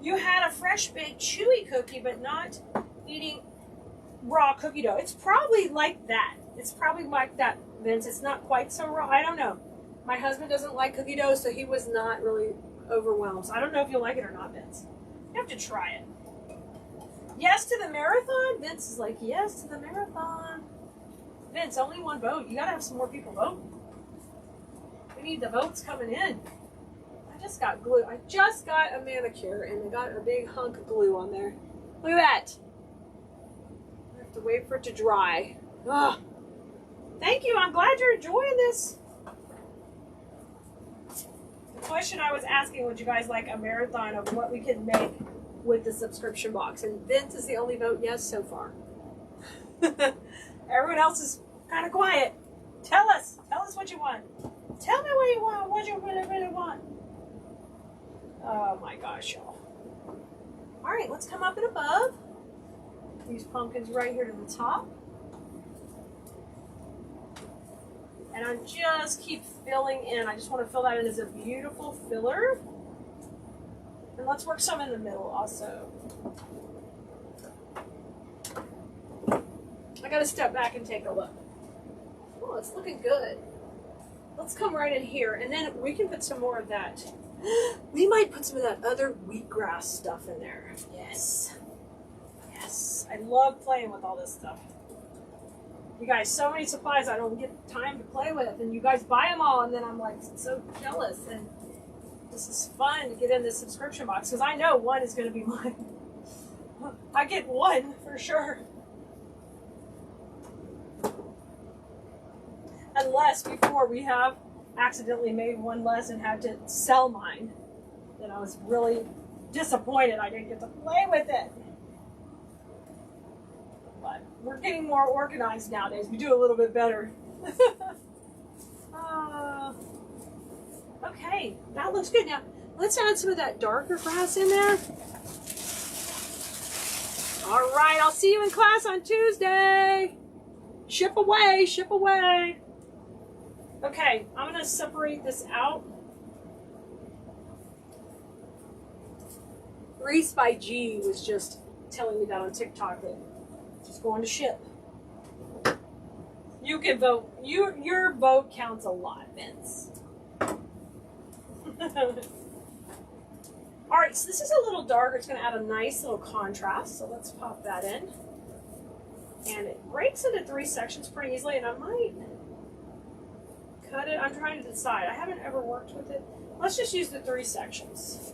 You had a fresh baked chewy cookie, but not eating raw cookie dough. It's probably like that. It's probably like that, Vince. It's not quite so raw. I don't know. My husband doesn't like cookie dough, so he was not really overwhelmed. So I don't know if you'll like it or not, Vince. You have to try it. Yes to the marathon? Vince is like, yes to the marathon. Vince, only one vote. You gotta have some more people vote. We need the votes coming in. I just got glue. I just got a manicure and I got a big hunk of glue on there. Look at that. I have to wait for it to dry. Ugh. Thank you. I'm glad you're enjoying this. The question I was asking, would you guys like a marathon of what we could make with the subscription box? And Vince is the only vote yes so far. Everyone else is kind of quiet. Tell us what you want. Tell me what you want, what you really want. Oh my gosh, y'all. All right, let's come up and above. These pumpkins right here to the top. And I just keep filling in. I just want to fill that in as a beautiful filler. And let's work some in the middle also. I got to step back and take a look. Oh, it's looking good. Let's come right in here. And then we can put some more of that. We might put some of that other wheatgrass stuff in there. Yes. Yes. I love playing with all this stuff. You guys, so many supplies I don't get time to play with, and you guys buy them all, and then I'm like so jealous. And this is fun to get in this subscription box because I know one is going to be mine. I get one for sure. Unless before we have accidentally made one less and had to sell mine, then I was really disappointed I didn't get to play with it. But we're getting more organized nowadays. We do a little bit better. Okay, that looks good. Now, let's add some of that darker grass in there. All right, I'll see you in class on Tuesday. Ship away, ship away. Okay, I'm going to separate this out. Wreaths by G was just telling me that on TikTok that it's going to ship. You can vote. Your vote counts a lot, Vince. All right, so this is a little darker. It's going to add a nice little contrast. So let's pop that in. And it breaks into 3 sections pretty easily, and I might cut it. I'm trying to decide. I haven't ever worked with it. Let's just use the 3 sections.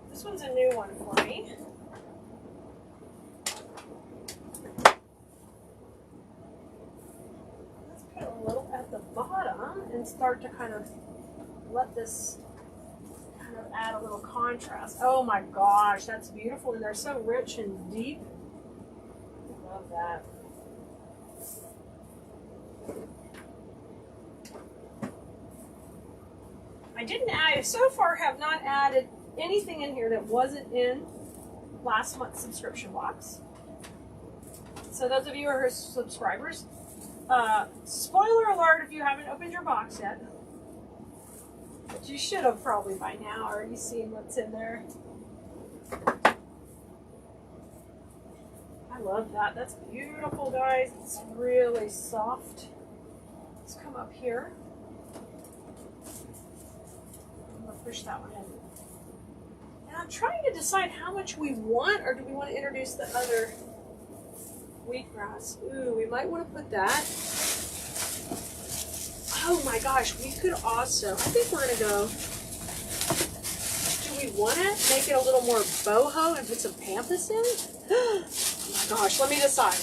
This one's a new one for me. and start to kind of let this kind of add a little contrast. Oh my gosh, that's beautiful. And they're so rich and deep. I love that. I so far have not added anything in here that wasn't in last month's subscription box. So those of you who are subscribers, spoiler alert if you haven't opened your box yet. But you should have probably by now already seen what's in there. I love that. That's beautiful, guys. It's really soft. Let's come up here. I'm going to push that one in. And I'm trying to decide how much we want, or do we want to introduce the other wheatgrass? Ooh, we might want to put that. Oh my gosh, we could also, I think we're going to go, do we want to make it a little more boho and put some pampas in? Oh my gosh, let me decide.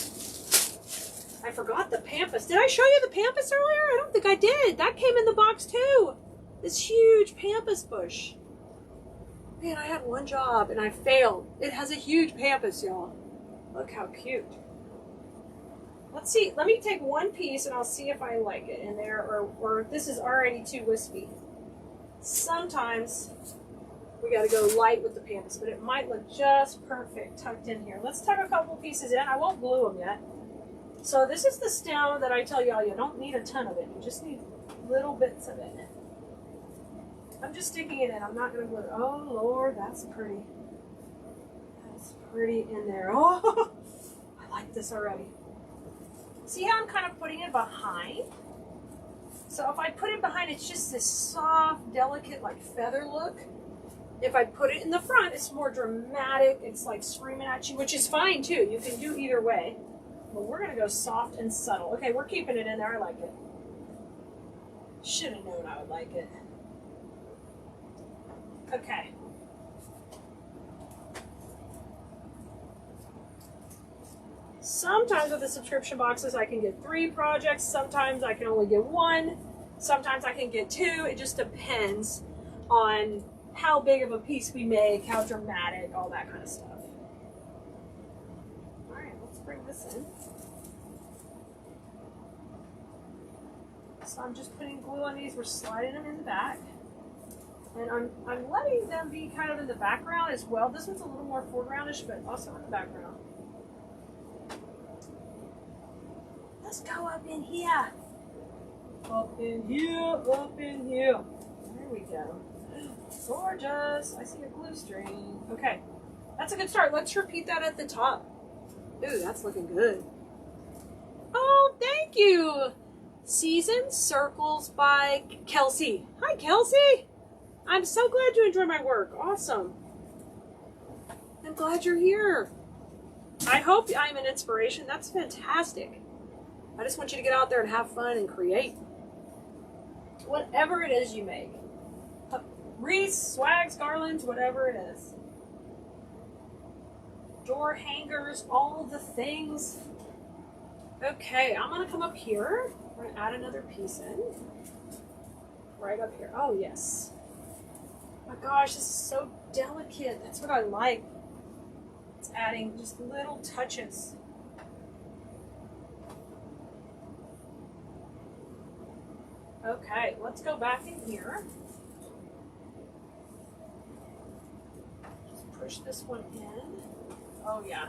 I forgot the pampas. Did I show you the pampas earlier? I don't think I did. That came in the box too. This huge pampas bush. Man, I had one job and I failed. It has a huge pampas, y'all. Look how cute. Let's see. Let me take one piece and I'll see if I like it in there, or this is already too wispy. Sometimes we got to go light with the pampas, but it might look just perfect tucked in here. Let's tuck a couple pieces in. I won't glue them yet. So this is the stem that I tell y'all you don't need a ton of it. You just need little bits of it. I'm just sticking it in. I'm not going to glue it. Oh, Lord, that's pretty. That's pretty in there. Oh, I like this already. See how I'm kind of putting it behind? So if I put it behind, it's just this soft, delicate, like feather look. If I put it in the front, it's more dramatic. It's like screaming at you, which is fine too. You can do either way. But we're going to go soft and subtle. Okay, we're keeping it in there. I like it. Should have known I would like it. Okay. Sometimes with the subscription boxes, I can get 3 projects. Sometimes I can only get 1. Sometimes I can get 2. It just depends on how big of a piece we make, how dramatic, all that kind of stuff. All right, let's bring this in. So I'm just putting glue on these. We're sliding them in the back. And I'm letting them be kind of in the background as well. This one's a little more foregroundish, but also in the background. Let's go up in here. Up in here, up in here. There we go. Gorgeous. I see a glue string. Okay, that's a good start. Let's repeat that at the top. Ooh, that's looking good. Oh, thank you. Seasoned Circles by Kelsey. Hi, Kelsey. I'm so glad you enjoy my work. Awesome. I'm glad you're here. I hope I'm an inspiration. That's fantastic. I just want you to get out there and have fun and create. Whatever it is you make. Wreaths, swags, garlands, whatever it is. Door hangers, all the things. Okay, I'm going to come up here. We're going to add another piece in. Right up here. Oh, yes. Oh my gosh, this is so delicate. That's what I like. It's adding just little touches. Okay, let's go back in here. Just push this one in. Oh yeah.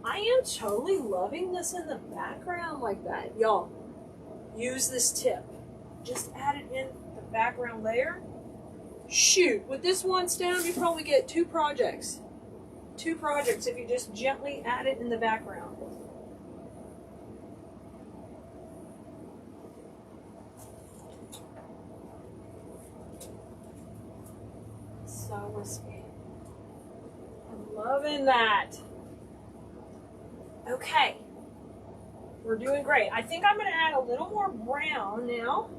I am totally loving this in the background like that. Y'all, use this tip. Just add it in the background layer. Shoot, with this one stem, you probably get 2 projects. 2 projects if you just gently add it in the background. So wispy. I'm loving that. Okay. We're doing great. I think I'm going to add a little more brown now.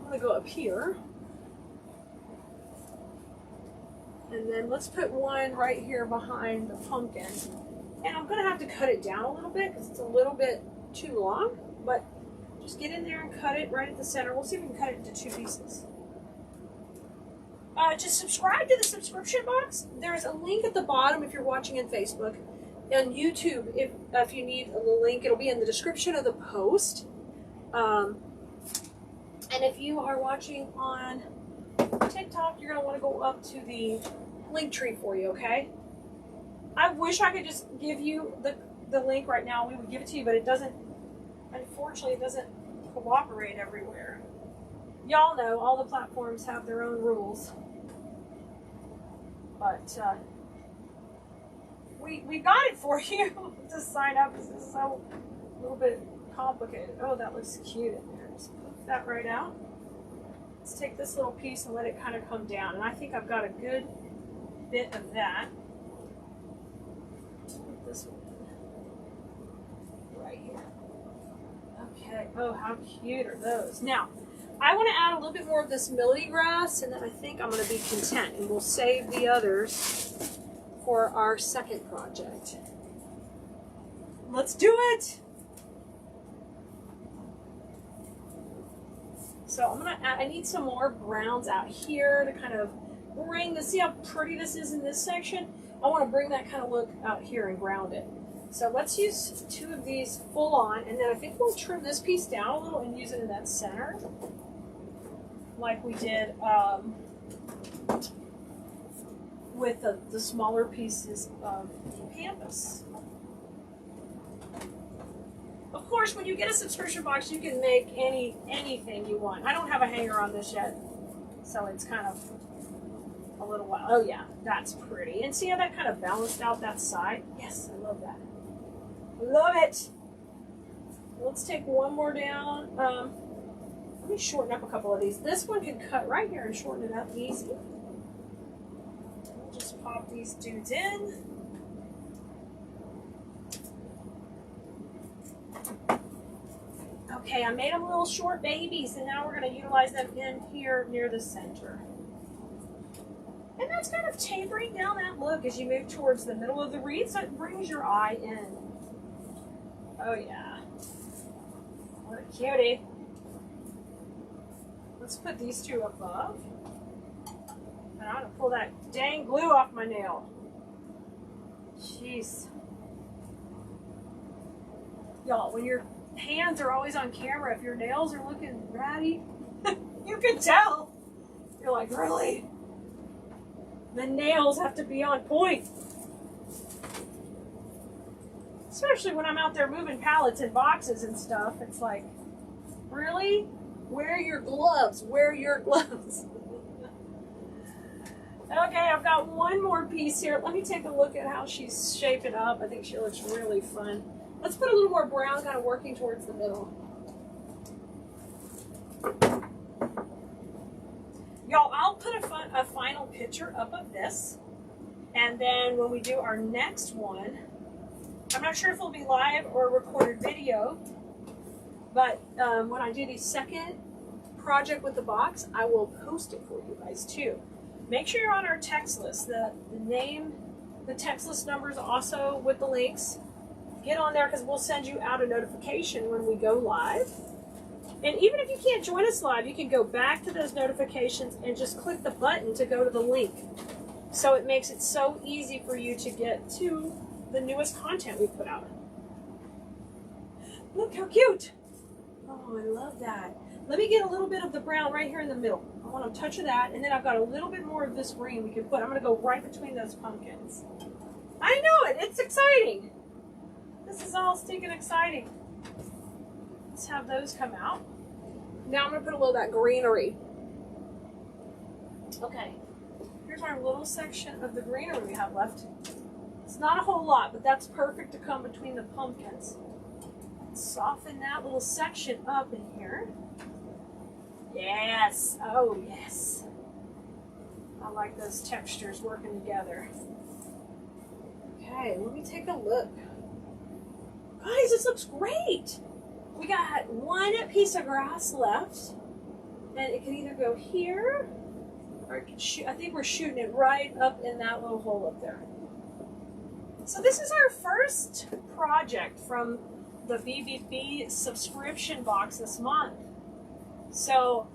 I'm going to go up here. And then let's put one right here behind the pumpkin. And I'm going to have to cut it down a little bit because it's a little bit too long. But Just get in there and cut it right at the center. We'll see if we can cut it into 2 pieces. Just subscribe to the subscription box. There's a link at the bottom if you're watching on Facebook. On YouTube, if you need a link, it'll be in the description of the post. And if you are watching on TikTok, you're going to want to go up to the link tree for you, okay? I wish I could just give you the link right now. We would give it to you, but it doesn't, unfortunately, it doesn't cooperate everywhere. Y'all know all the platforms have their own rules. But we got it for you to sign up. This is so a little bit complicated. Oh, that looks cute in there. Just put that right out. Let's take this little piece and let it kind of come down. And I think I've got a good bit of that. Put this one in right here. Okay. Oh, how cute are those? Now, I want to add a little bit more of this melody grass, and then I think I'm going to be content, and we'll save the others for our second project. Let's do it! So I'm going to add, I need some more browns out here to kind of bring this, see how pretty this is in this section? I want to bring that kind of look out here and ground it. So let's use 2 of these full on, and then I think we'll trim this piece down a little and use it in that center, like we did with the smaller pieces of the canvas. Of course, when you get a subscription box, you can make anything you want. I don't have a hanger on this yet, so it's kind of a little while. Oh yeah, that's pretty. And see how that kind of balanced out that side? Yes, I love that. Love it. Let's take one more down. Let me shorten up a couple of these. This one can cut right here and shorten it up easy. We'll just pop these dudes in. Okay, I made them little short babies, and now we're going to utilize them in here near the center. And that's kind of tapering down that look as you move towards the middle of the wreath, so it brings your eye in. Oh yeah. What a cutie. Let's put these 2 above. And I'm going to pull that dang glue off my nail. Jeez. Y'all, when your hands are always on camera, if your nails are looking ratty, you can tell. You're like, really? The nails have to be on point. Especially when I'm out there moving pallets and boxes and stuff. It's like, really? Wear your gloves. Wear your gloves. Okay, I've got one more piece here. Let me take a look at how she's shaping up. I think she looks really fun. Let's put a little more brown kind of working towards the middle. Y'all, I'll put a final picture up of this. And then when we do our next one, I'm not sure if it'll be live or recorded video, but when I do the second project with the box, I will post it for you guys too. Make sure you're on our text list. The name, the text list numbers also with the links. Get on there because we'll send you out a notification when we go live. And even if you can't join us live, you can go back to those notifications and just click the button to go to the link. So it makes it so easy for you to get to the newest content we put out. Look how cute. Oh, I love that. Let me get a little bit of the brown right here in the middle. I want a touch of that, and then I've got a little bit more of this green we can put. I'm going to go right between those pumpkins. I know it. It's exciting. This is all stinking exciting. Let's have those come out. Now I'm going to put a little of that greenery. Okay. Here's our little section of the greenery we have left. It's not a whole lot, but that's perfect to come between the pumpkins. Soften that little section up in here. Yes. Oh, yes. I like those textures working together. Okay, let me take a look. Guys, this looks great. We got one piece of grass left, and it can either go here, or it can shoot. I think we're shooting it right up in that little hole up there. So this is our first project from the BBB subscription box this month. So,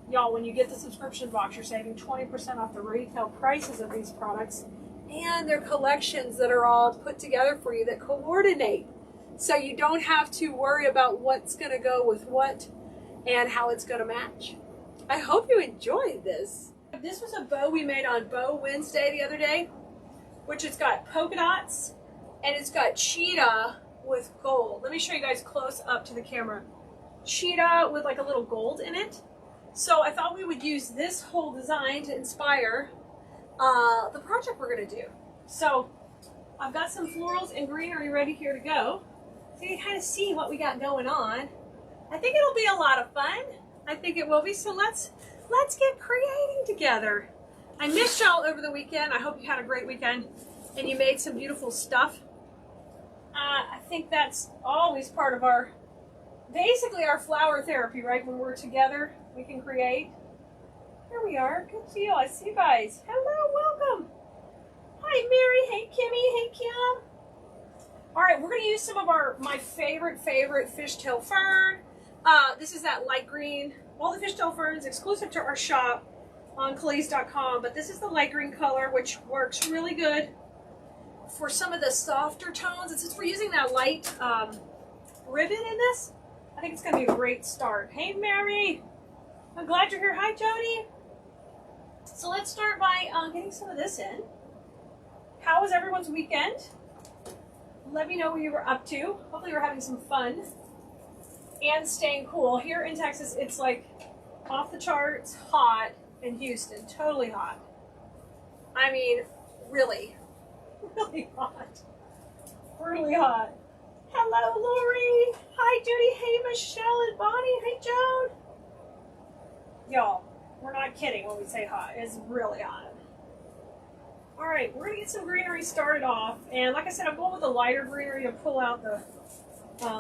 y'all, when you get the subscription box, you're saving 20% off the retail prices of these products. And they're collections that are all put together for you that coordinate. So you don't have to worry about what's going to go with what and how it's going to match. I hope you enjoyed this. This was a bow we made on Bow Wednesday the other day, which has got polka dots and it's got cheetah with gold. Let me show you guys close up to the camera. Cheetah with like a little gold in it. So I thought we would use this whole design to inspire the project we're going to do. So I've got some florals and greenery ready here to go. So you can kind of see what we got going on. I think it'll be a lot of fun. I think it will be. So let's get creating together. I missed y'all over the weekend. I hope you had a great weekend and you made some beautiful stuff. I think that's always part of our, basically our flower therapy, right? When we're together, we can create. Here we are. Good deal. I see you guys. Hello, welcome. Hi, Mary. Hey, Kimmy. Hey, Kim. All right, we're going to use some of my favorite fishtail fern. This is that light green. All the fishtail ferns exclusive to our shop on Keleas.com, but this is the light green color, which works really good for some of the softer tones. And since we're using that light ribbon in this, I think it's going to be a great start. Hey, Mary. I'm glad you're here. Hi, Jody. So let's start by getting some of this in. How was everyone's weekend? Let me know what you were up to. Hopefully you're having some fun and staying cool. Here in Texas, it's like off the charts hot in Houston. Totally hot. I mean, really, really hot. Really hot. Hello, Lori. Hi, Judy. Hey, Michelle and Bonnie. Hey, Joan. Y'all, we're not kidding when we say hot. It's really hot. All right, we're going to get some greenery started off. And like I said, I'm going with the lighter greenery to pull out the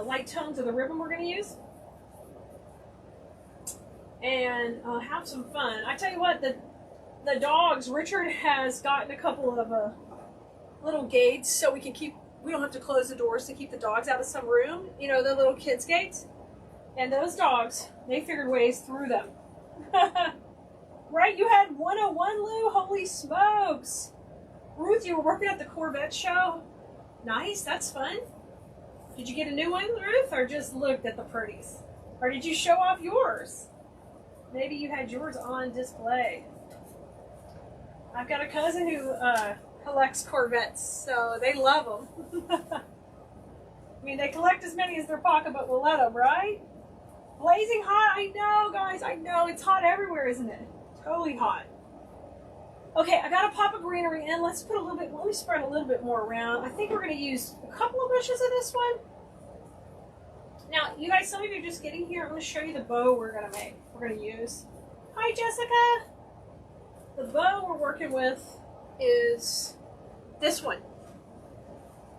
light tones of the ribbon we're going to use. And have some fun. I tell you what, the dogs, Richard has gotten a couple of little gates so we don't have to close the doors to keep the dogs out of some room. You know, the little kids' gates. And those dogs, they figured ways through them. Right, you had 101, Lou? Holy smokes. Ruth, you were working at the Corvette show? Nice, that's fun. Did you get a new one, Ruth, or just looked at the pretties? Or did you show off yours? Maybe you had yours on display. I've got a cousin who collects Corvettes, so they love them. I mean, they collect as many as their pocketbook will let them, right? Blazing hot, I know, guys, I know. It's hot everywhere, isn't it? Totally hot. Okay, I got a pop of greenery in. Let's put a little bit, let me spread a little bit more around. I think we're going to use a couple of bushes of this one. Now, you guys, some of you are just getting here. I'm going to show you the bow we're going to make. We're going to use. Hi, Jessica. The bow we're working with is this one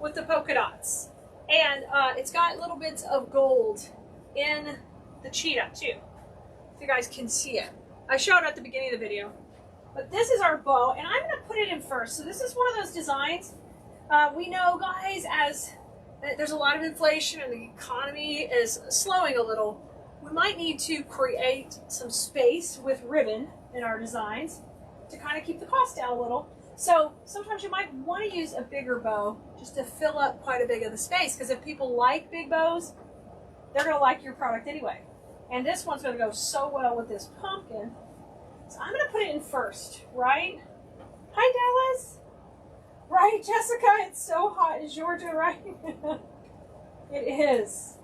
with the polka dots. And it's got little bits of gold in the cheetah, too. If you guys can see it. I showed it at the beginning of the video. But this is our bow, and I'm going to put it in first. So this is one of those designs. We know, guys, as there's a lot of inflation and the economy is slowing a little, we might need to create some space with ribbon in our designs to kind of keep the cost down a little. So sometimes you might want to use a bigger bow just to fill up quite a bit of the space, because if people like big bows, they're going to like your product anyway. And this one's going to go so well with this pumpkin. So I'm going to put it in first, right? Hi, Dallas. Right, Jessica? It's so hot in Georgia, right? It is.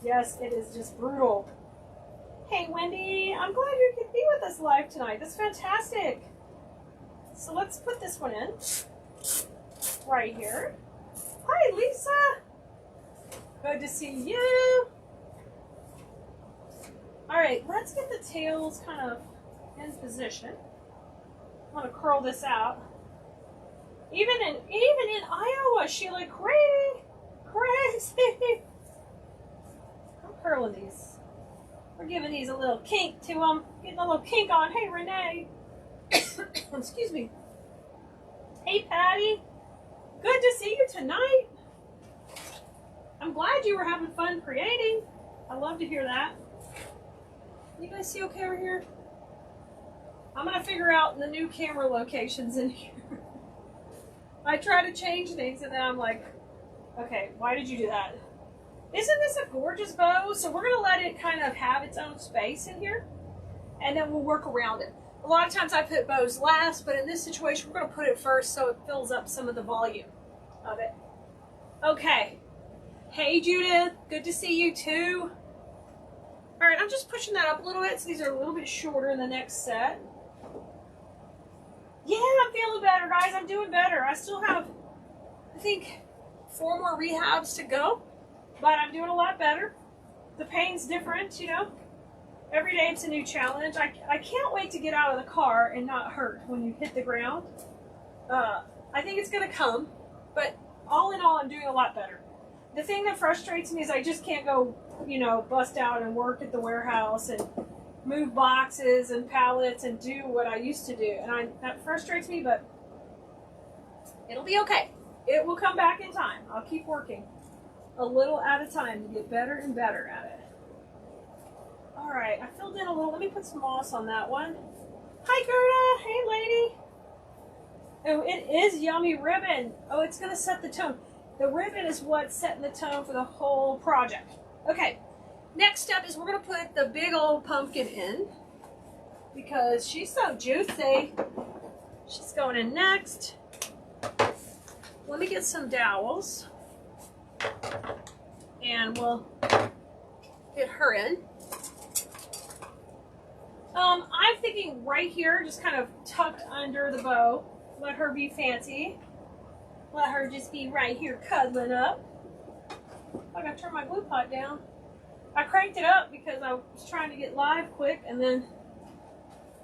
Yes, it is just brutal. Hey, Wendy. I'm glad you could be with us live tonight. That's fantastic. So let's put this one in right here. Hi, Lisa. Good to see you. All right, let's get the tails kind of in position. I'm gonna curl this out. Even in Iowa, Sheila, crazy. I'm curling these. We're giving these a little kink to them. Getting a little kink on. Hey, Renee. Excuse me. Hey, Patty. Good to see you tonight. I'm glad you were having fun creating. I love to hear that. You guys see okay over here? I'm going to figure out the new camera locations in here. I try to change things and then I'm like, okay, why did you do that? Isn't this a gorgeous bow? So we're going to let it kind of have its own space in here and then we'll work around it. A lot of times I put bows last, but in this situation we're going to put it first so it fills up some of the volume of it. Okay. Hey Judith, good to see you too. All right, I'm just pushing that up a little bit so these are a little bit shorter in the next set. Yeah, I'm feeling better, guys. I'm doing better. I still have, I think, 4 more rehabs to go, but I'm doing a lot better. The pain's different, you know. Every day it's a new challenge. I can't wait to get out of the car and not hurt when you hit the ground. I think it's going to come, but all in all, I'm doing a lot better. The thing that frustrates me is I just can't go, you know, bust out and work at the warehouse and move boxes and pallets and do what I used to do. And that frustrates me, but it'll be okay. It will come back in time. I'll keep working a little at a time to get better and better at it. All right, I filled in a little. Let me put some moss on that one. Hi, Gerda. Hey, lady. Oh, it is yummy ribbon. Oh, it's going to set the tone. The ribbon is what's setting the tone for the whole project. Okay. Next step is we're going to put the big old pumpkin in because she's so juicy. She's going in next. Let me get some dowels and we'll get her in. I'm thinking right here, just kind of tucked under the bow. Let her be fancy. Let her just be right here cuddling up. I gotta turn my glue pot down. I cranked it up because I was trying to get live quick, and then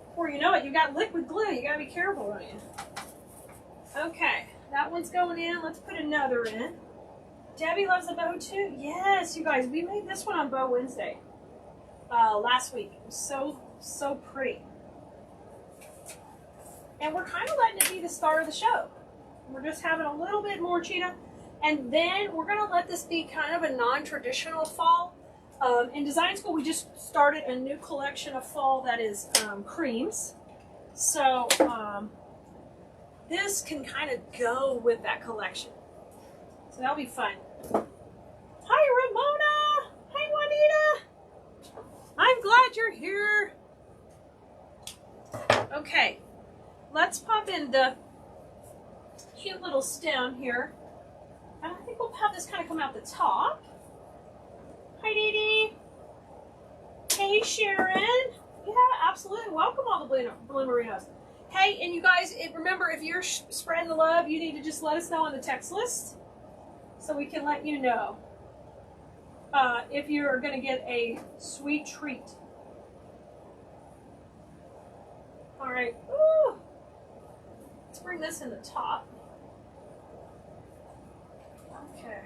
before you know it, you got liquid glue. You gotta be careful, don't you? Okay, that one's going in. Let's put another in. Debbie loves the bow too. Yes, you guys, we made this one on Bow Wednesday last week. It was so pretty. And we're kind of letting it be the star of the show. We're just having a little bit more cheetah. And then we're going to let this be kind of a non-traditional fall. In design school, we just started a new collection of fall that is creams. So this can kind of go with that collection. So that'll be fun. Hi, Ramona. Hi, Juanita. I'm glad you're here. Okay, let's pop in the cute little stem here. And I think we'll have this kind of come out the top. Hi, Dee Dee. Hey, Sharon. Yeah, absolutely. Welcome all the bloomerinos. Hey, and you guys, remember, if you're spreading the love, you need to just let us know on the text list so we can let you know if you're going to get a sweet treat. All right. Ooh. Let's bring this in the top. Okay.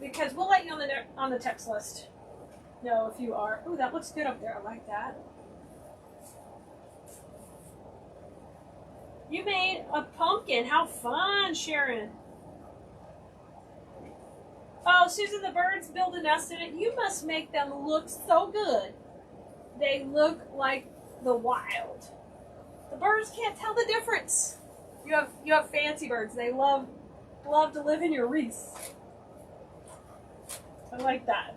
Because we'll let you on the text list know if you are. Ooh, that looks good up there. I like that. You made a pumpkin. How fun, Sharon. Oh, Susan, the birds build a nest in it. You must make them look so good. They look like the wild. The birds can't tell the difference. You have fancy birds. They love to live in your wreaths. I like that.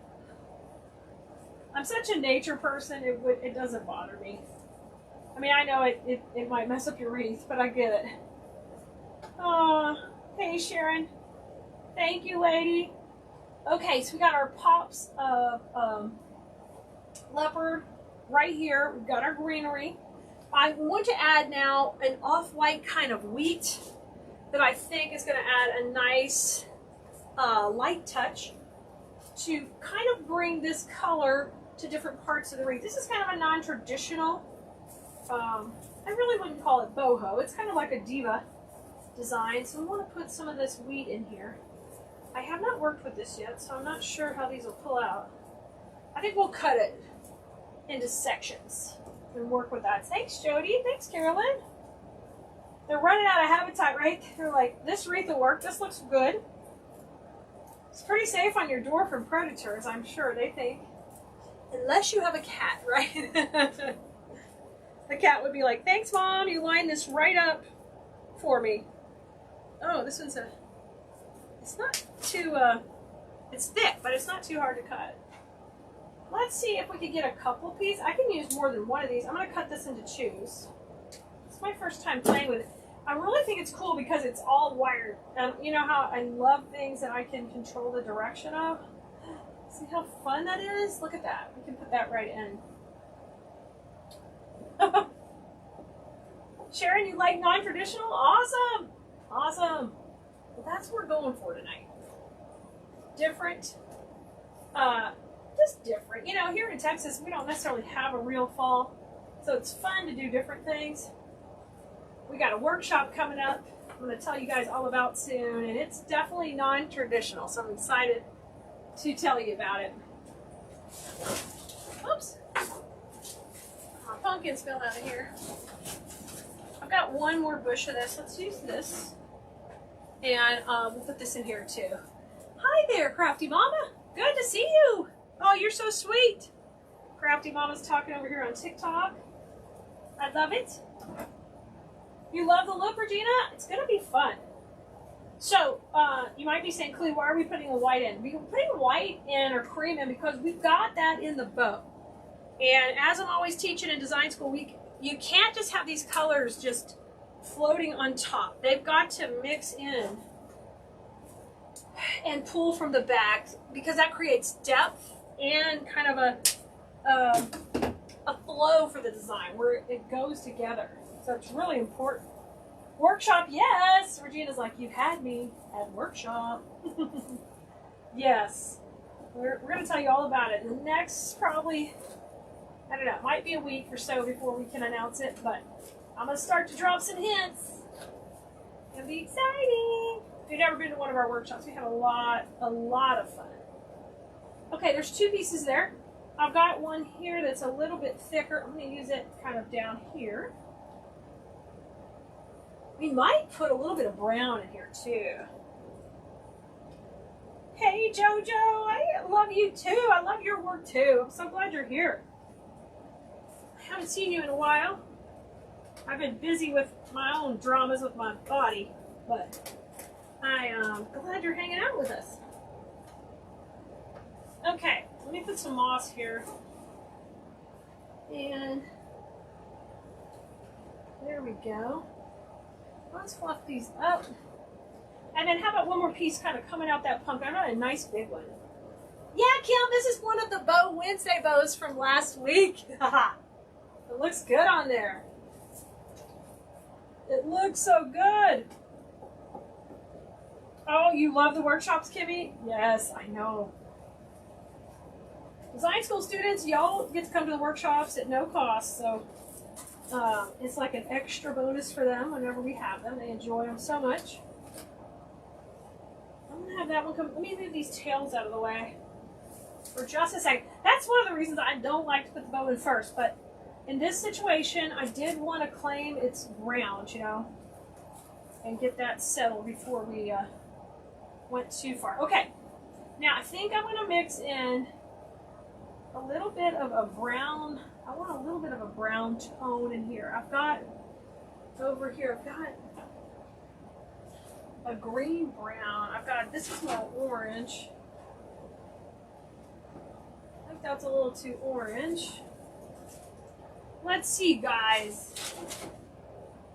I'm such a nature person. It doesn't bother me. I mean, I know it might mess up your wreath, but I get it. Oh, hey Sharon. Thank you, lady. Okay, so we got our pops of leopard right here. We've got our greenery. I want to add now an off-white kind of wheat that I think is going to add a nice light touch to kind of bring this color to different parts of the wreath. This is kind of a non-traditional, I really wouldn't call it boho. It's kind of like a diva design. So we want to put some of this wheat in here. I have not worked with this yet, so I'm not sure how these will pull out. I think we'll cut it into sections and work with that. Thanks, Jody. Thanks, Carolyn. They're running out of habitat, right? They're like, this wreath will work. This looks good. It's pretty safe on your door from predators, I'm sure, they think. Unless you have a cat, right? The cat would be like, thanks, Mom. You lined this right up for me. Oh, this one's it's not too, it's thick, but it's not too hard to cut. Let's see if we could get a couple pieces. I can use more than one of these. I'm going to cut this into twos. It's my first time playing with it. I really think it's cool because it's all wired. You know how I love things that I can control the direction of? See how fun that is? Look at that. We can put that right in. Sharon, you like non-traditional? Awesome! Awesome! Well, that's what we're going for tonight. Different. Just different. You know, here in Texas, we don't necessarily have a real fall, so it's fun to do different things. We got a workshop coming up I'm going to tell you guys all about soon, and it's definitely non-traditional, so I'm excited to tell you about it. Oops. My pumpkins fell out of here. I've got one more bush of this. Let's use this. And we'll put this in here too. Hi there, Crafty Mama. Good to see you. Oh, you're so sweet. Crafty Mama's talking over here on TikTok. I love it. You love the look, Regina? It's going to be fun. So, you might be saying, Kelea, why are we putting the white in? We're putting white in or cream in because we've got that in the bow. And as I'm always teaching in design school, you can't just have these colors just floating on top. They've got to mix in and pull from the back because that creates depth and kind of a flow for the design where it goes together. So it's really important. Workshop, yes. Regina's like, you've had me at workshop. Yes. We're going to tell you all about it. The next probably, I don't know, it might be a week or so before we can announce it, but I'm going to start to drop some hints. It'll be exciting. If you've never been to one of our workshops, we have a lot of fun. Okay, there's two pieces there. I've got one here that's a little bit thicker. I'm going to use it kind of down here. We might put a little bit of brown in here too. Hey Jojo, I love you too. I love your work too. I'm so glad you're here. I haven't seen you in a while. I've been busy with my own dramas with my body, but I'm glad you're hanging out with us. Okay, let me put some moss here. And there we go. Let's fluff these up. And then how about one more piece kind of coming out that pumpkin? I got a nice big one. Yeah, Kim, this is one of the Bow Wednesday bows from last week. It looks good on there. It looks so good. Oh, you love the workshops, Kimmy? Yes, I know. Design school students, y'all get to come to the workshops at no cost, so it's like an extra bonus for them whenever we have them. They enjoy them so much. I'm going to have that one come. Let me move these tails out of the way for just a second. That's one of the reasons I don't like to put the bow in first, but in this situation, I did want to claim its ground, you know, and get that settled before we went too far. Okay, now I think I'm going to mix in a little bit of a brown. I want a little bit of a brown tone in here. I've got over here, I've got a green brown. I've got, this is more orange. I think that's a little too orange. Let's see, guys.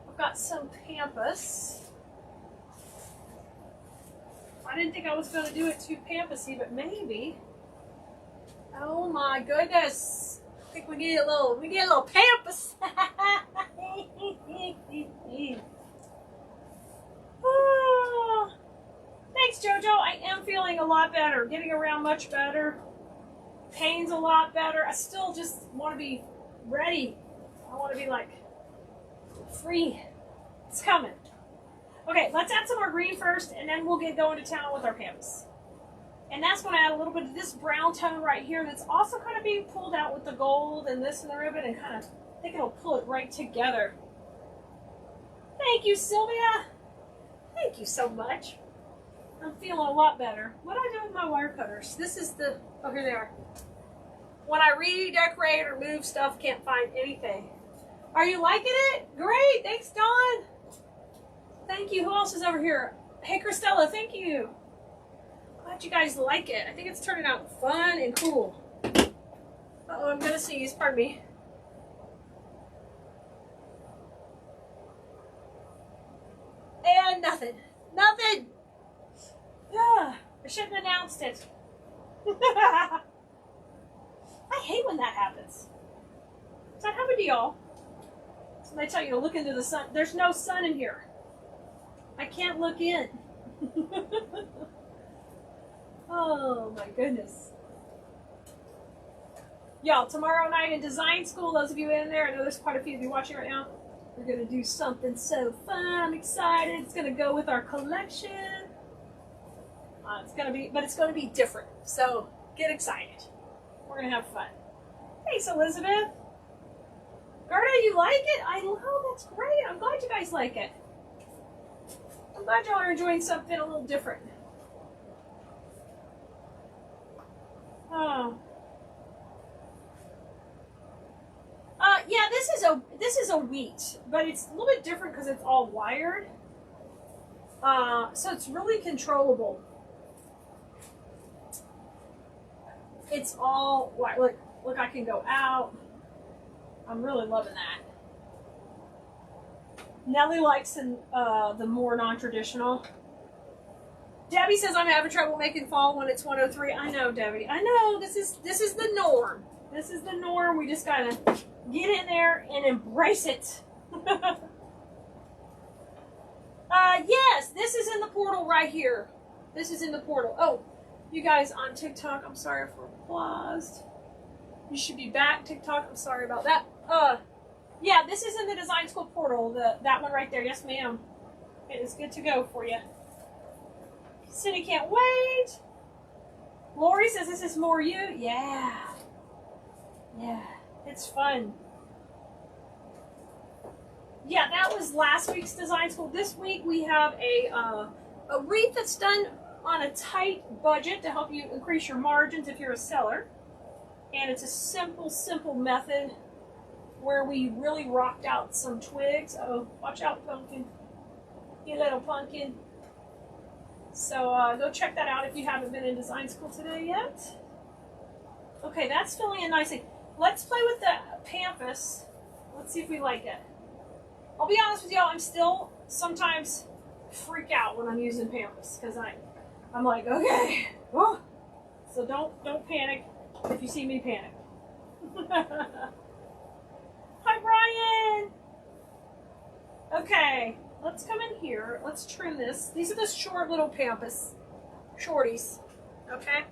I've got some pampas. I didn't think I was going to do it too pampasy, but maybe. Oh my goodness. I think we get a little pampas. Oh, thanks, Jojo. I am feeling a lot better. Getting around much better. Pain's a lot better. I still just want to be ready. I want to be like free. It's coming. Okay, let's add some more green first, and then we'll get going to town with our pampas. And that's going to add a little bit of this brown tone right here that's also kind of being pulled out with the gold and this and the ribbon, and kind of, I think it'll pull it right together. Thank you, Sylvia. Thank you so much. I'm feeling a lot better. What do I do with my wire cutters? This is the, oh, here they are. When I redecorate or move stuff, can't find anything. Are you liking it? Great. Thanks, Dawn. Thank you. Who else is over here? Hey, Christella. Thank you. Glad you guys like it. I think it's turning out fun and cool. Uh-oh, I'm going to sneeze. Pardon me. And nothing. Nothing. I shouldn't have announced it. I hate when that happens. Does that happen to y'all? Somebody tell you to look into the sun. There's no sun in here. I can't look in. Oh my goodness. Y'all, tomorrow night in design school, those of you in there, I know there's quite a few of you watching right now, we're going to do something so fun. I'm excited. It's going to go with our collection. It's going to be different. So get excited. We're going to have fun. Thanks, Elizabeth. Gerda, you like it? I love it. That's great. I'm glad you guys like it. I'm glad y'all are enjoying something a little different. Oh. Yeah, this is a wheat, but it's a little bit different because it's all wired. So it's really controllable. It's all look, I can go out. I'm really loving that. Nellie likes the more non-traditional. Debbie says I'm having trouble making fall when it's 103. I know, Debbie. I know. This is the norm. This is the norm. We just gotta get in there and embrace it. Yes, this is in the portal right here. This is in the portal. Oh, you guys on TikTok, I'm sorry for paused. You should be back, TikTok. I'm sorry about that. Yeah, this is in the design school portal. That one right there. Yes, ma'am. It is good to go for you. Cindy can't wait. Lori says this is more you. Yeah. Yeah, it's fun. Yeah, that was last week's design school. This week we have a wreath that's done on a tight budget to help you increase your margins if you're a seller. And it's a simple method where we really rocked out some twigs. Oh, watch out, pumpkin. You little pumpkin. So go check that out if you haven't been in design school today yet. Okay, that's filling in nicely. Let's play with the pampas. Let's see if we like it. I'll be honest with y'all, I'm still sometimes freak out when I'm using pampas because I'm like, okay. Oh. So don't panic if you see me panic. Hi, Brian. Okay, let's come in here. Let's trim this. These are the short little pampas, shorties. Okay,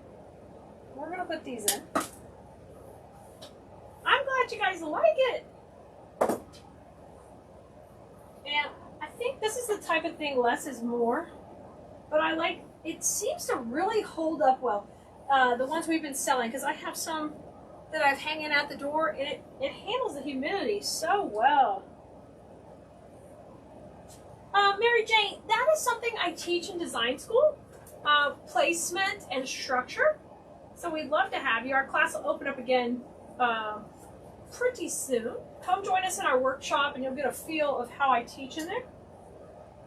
we're gonna put these in. I'm glad you guys like it. And I think this is the type of thing less is more. But I like, it seems to really hold up well. The ones we've been selling, because I have some that I've hanging out the door, and it handles the humidity so well. Mary Jane, that is something I teach in design school. Placement and structure. So we'd love to have you. Our class will open up again pretty soon. Come join us in our workshop and you'll get a feel of how I teach in there.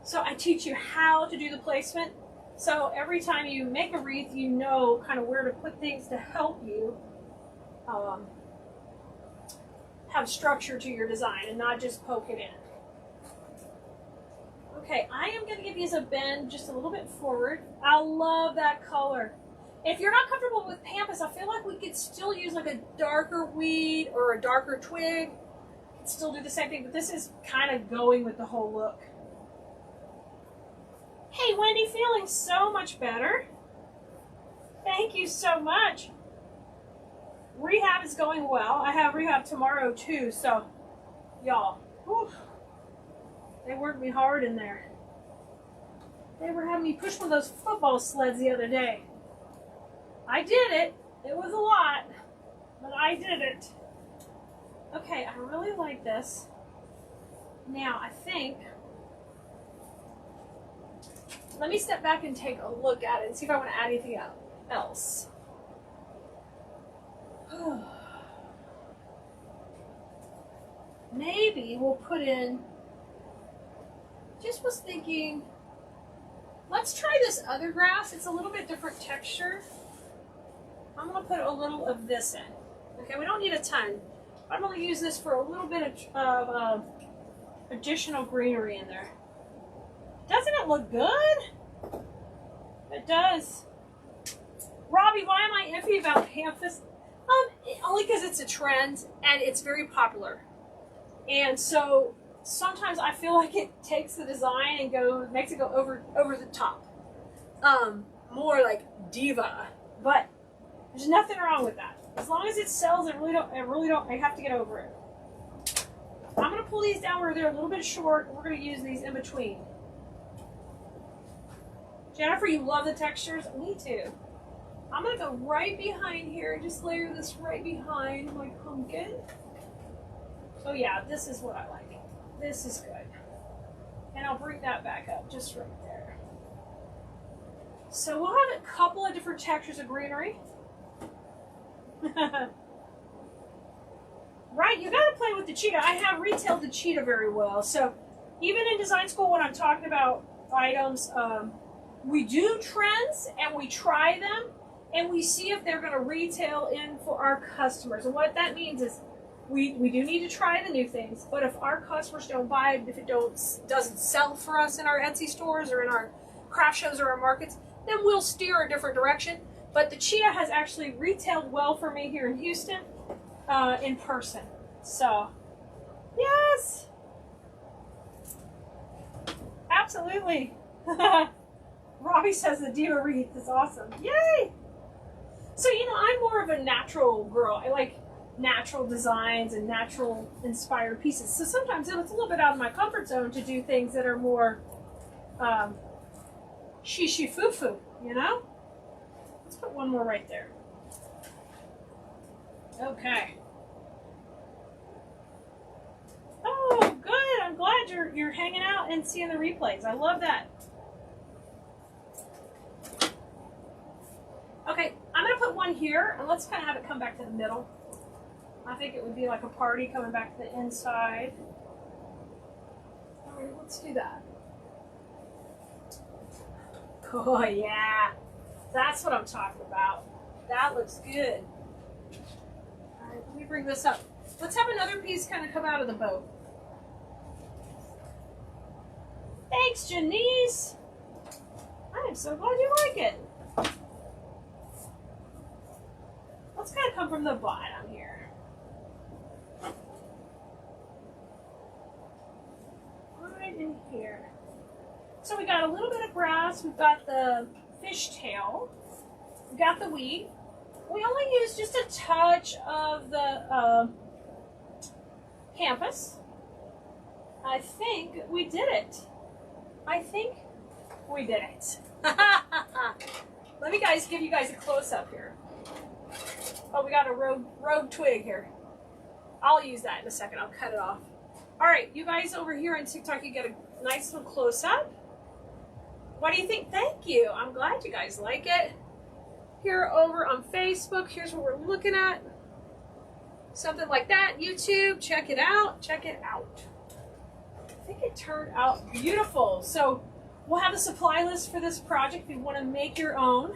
So I teach you how to do the placement. So every time you make a wreath, you know kind of where to put things to help you have structure to your design and not just poke it in. Okay, I am going to give these a bend just a little bit forward. I love that color. If you're not comfortable with pampas, I feel like we could still use like a darker weed or a darker twig. Could still do the same thing, but this is kind of going with the whole look. Hey, Wendy, feeling so much better. Thank you so much. Rehab is going well. I have rehab tomorrow too, so y'all, they worked me hard in there. They were having me push one of those football sleds the other day. I did it. It was a lot, but I did it. Okay, I really like this. Now, I think Let me step back and take a look at it and see if I want to add anything else. Maybe we'll put in, just was thinking, let's try this other grass. It's a little bit different texture. I'm going to put a little of this in. Okay, we don't need a ton. I'm going to use this for a little bit of additional greenery in there. Doesn't it look good? It does. Robbie, why am I iffy about Pamphis? Only because it's a trend and it's very popular. And so sometimes I feel like it takes the design and makes it go over the top. More like diva. But there's nothing wrong with that. As long as it sells, I have to get over it. I'm going to pull these down where they're a little bit short. We're going to use these in between. Jennifer, you love the textures? Me too. I'm going to go right behind here and just layer this right behind my pumpkin. So yeah, this is what I like. This is good. And I'll bring that back up just right there. So we'll have a couple of different textures of greenery. Right, you gotta play with the cheetah. I have retailed the cheetah very well. So even in design school, when I'm talking about items, we do trends and we try them and we see if they're gonna retail in for our customers. And what that means is we do need to try the new things, but if our customers don't buy it, if it doesn't sell for us in our Etsy stores or in our craft shows or our markets, then we'll steer a different direction. But the cheetah has actually retailed well for me here in Houston in person. So, yes, absolutely. Robbie says the Diva Wreath is awesome. Yay! So, you know, I'm more of a natural girl. I like natural designs and natural inspired pieces. So sometimes it's a little bit out of my comfort zone to do things that are more shishi-foo-foo, you know? Let's put one more right there. Okay. Oh, good. I'm glad you're hanging out and seeing the replays. I love that. Okay, I'm going to put one here, and let's kind of have it come back to the middle. I think it would be like a party coming back to the inside. All right, let's do that. Oh, yeah. That's what I'm talking about. That looks good. All right, let me bring this up. Let's have another piece kind of come out of the boat. Thanks, Janice. I am so glad you like it. Let's kind of come from the bottom here. Right in here. So we got a little bit of grass. We've got the fishtail. We got the wheat. We only used just a touch of the campus. I think we did it. I think we did it. Let me give you guys a close-up here. Oh, we got a rogue twig here. I'll use that in a second. I'll cut it off. All right, you guys over here on TikTok, you get a nice little close-up. What do you think? Thank you. I'm glad you guys like it. Here over on Facebook, here's what we're looking at. Something like that. YouTube, check it out. Check it out. I think it turned out beautiful. So we'll have a supply list for this project if you want to make your own.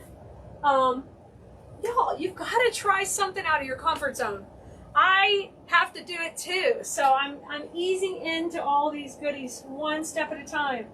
Y'all, you've got to try something out of your comfort zone. I have to do it too. So I'm easing into all these goodies one step at a time.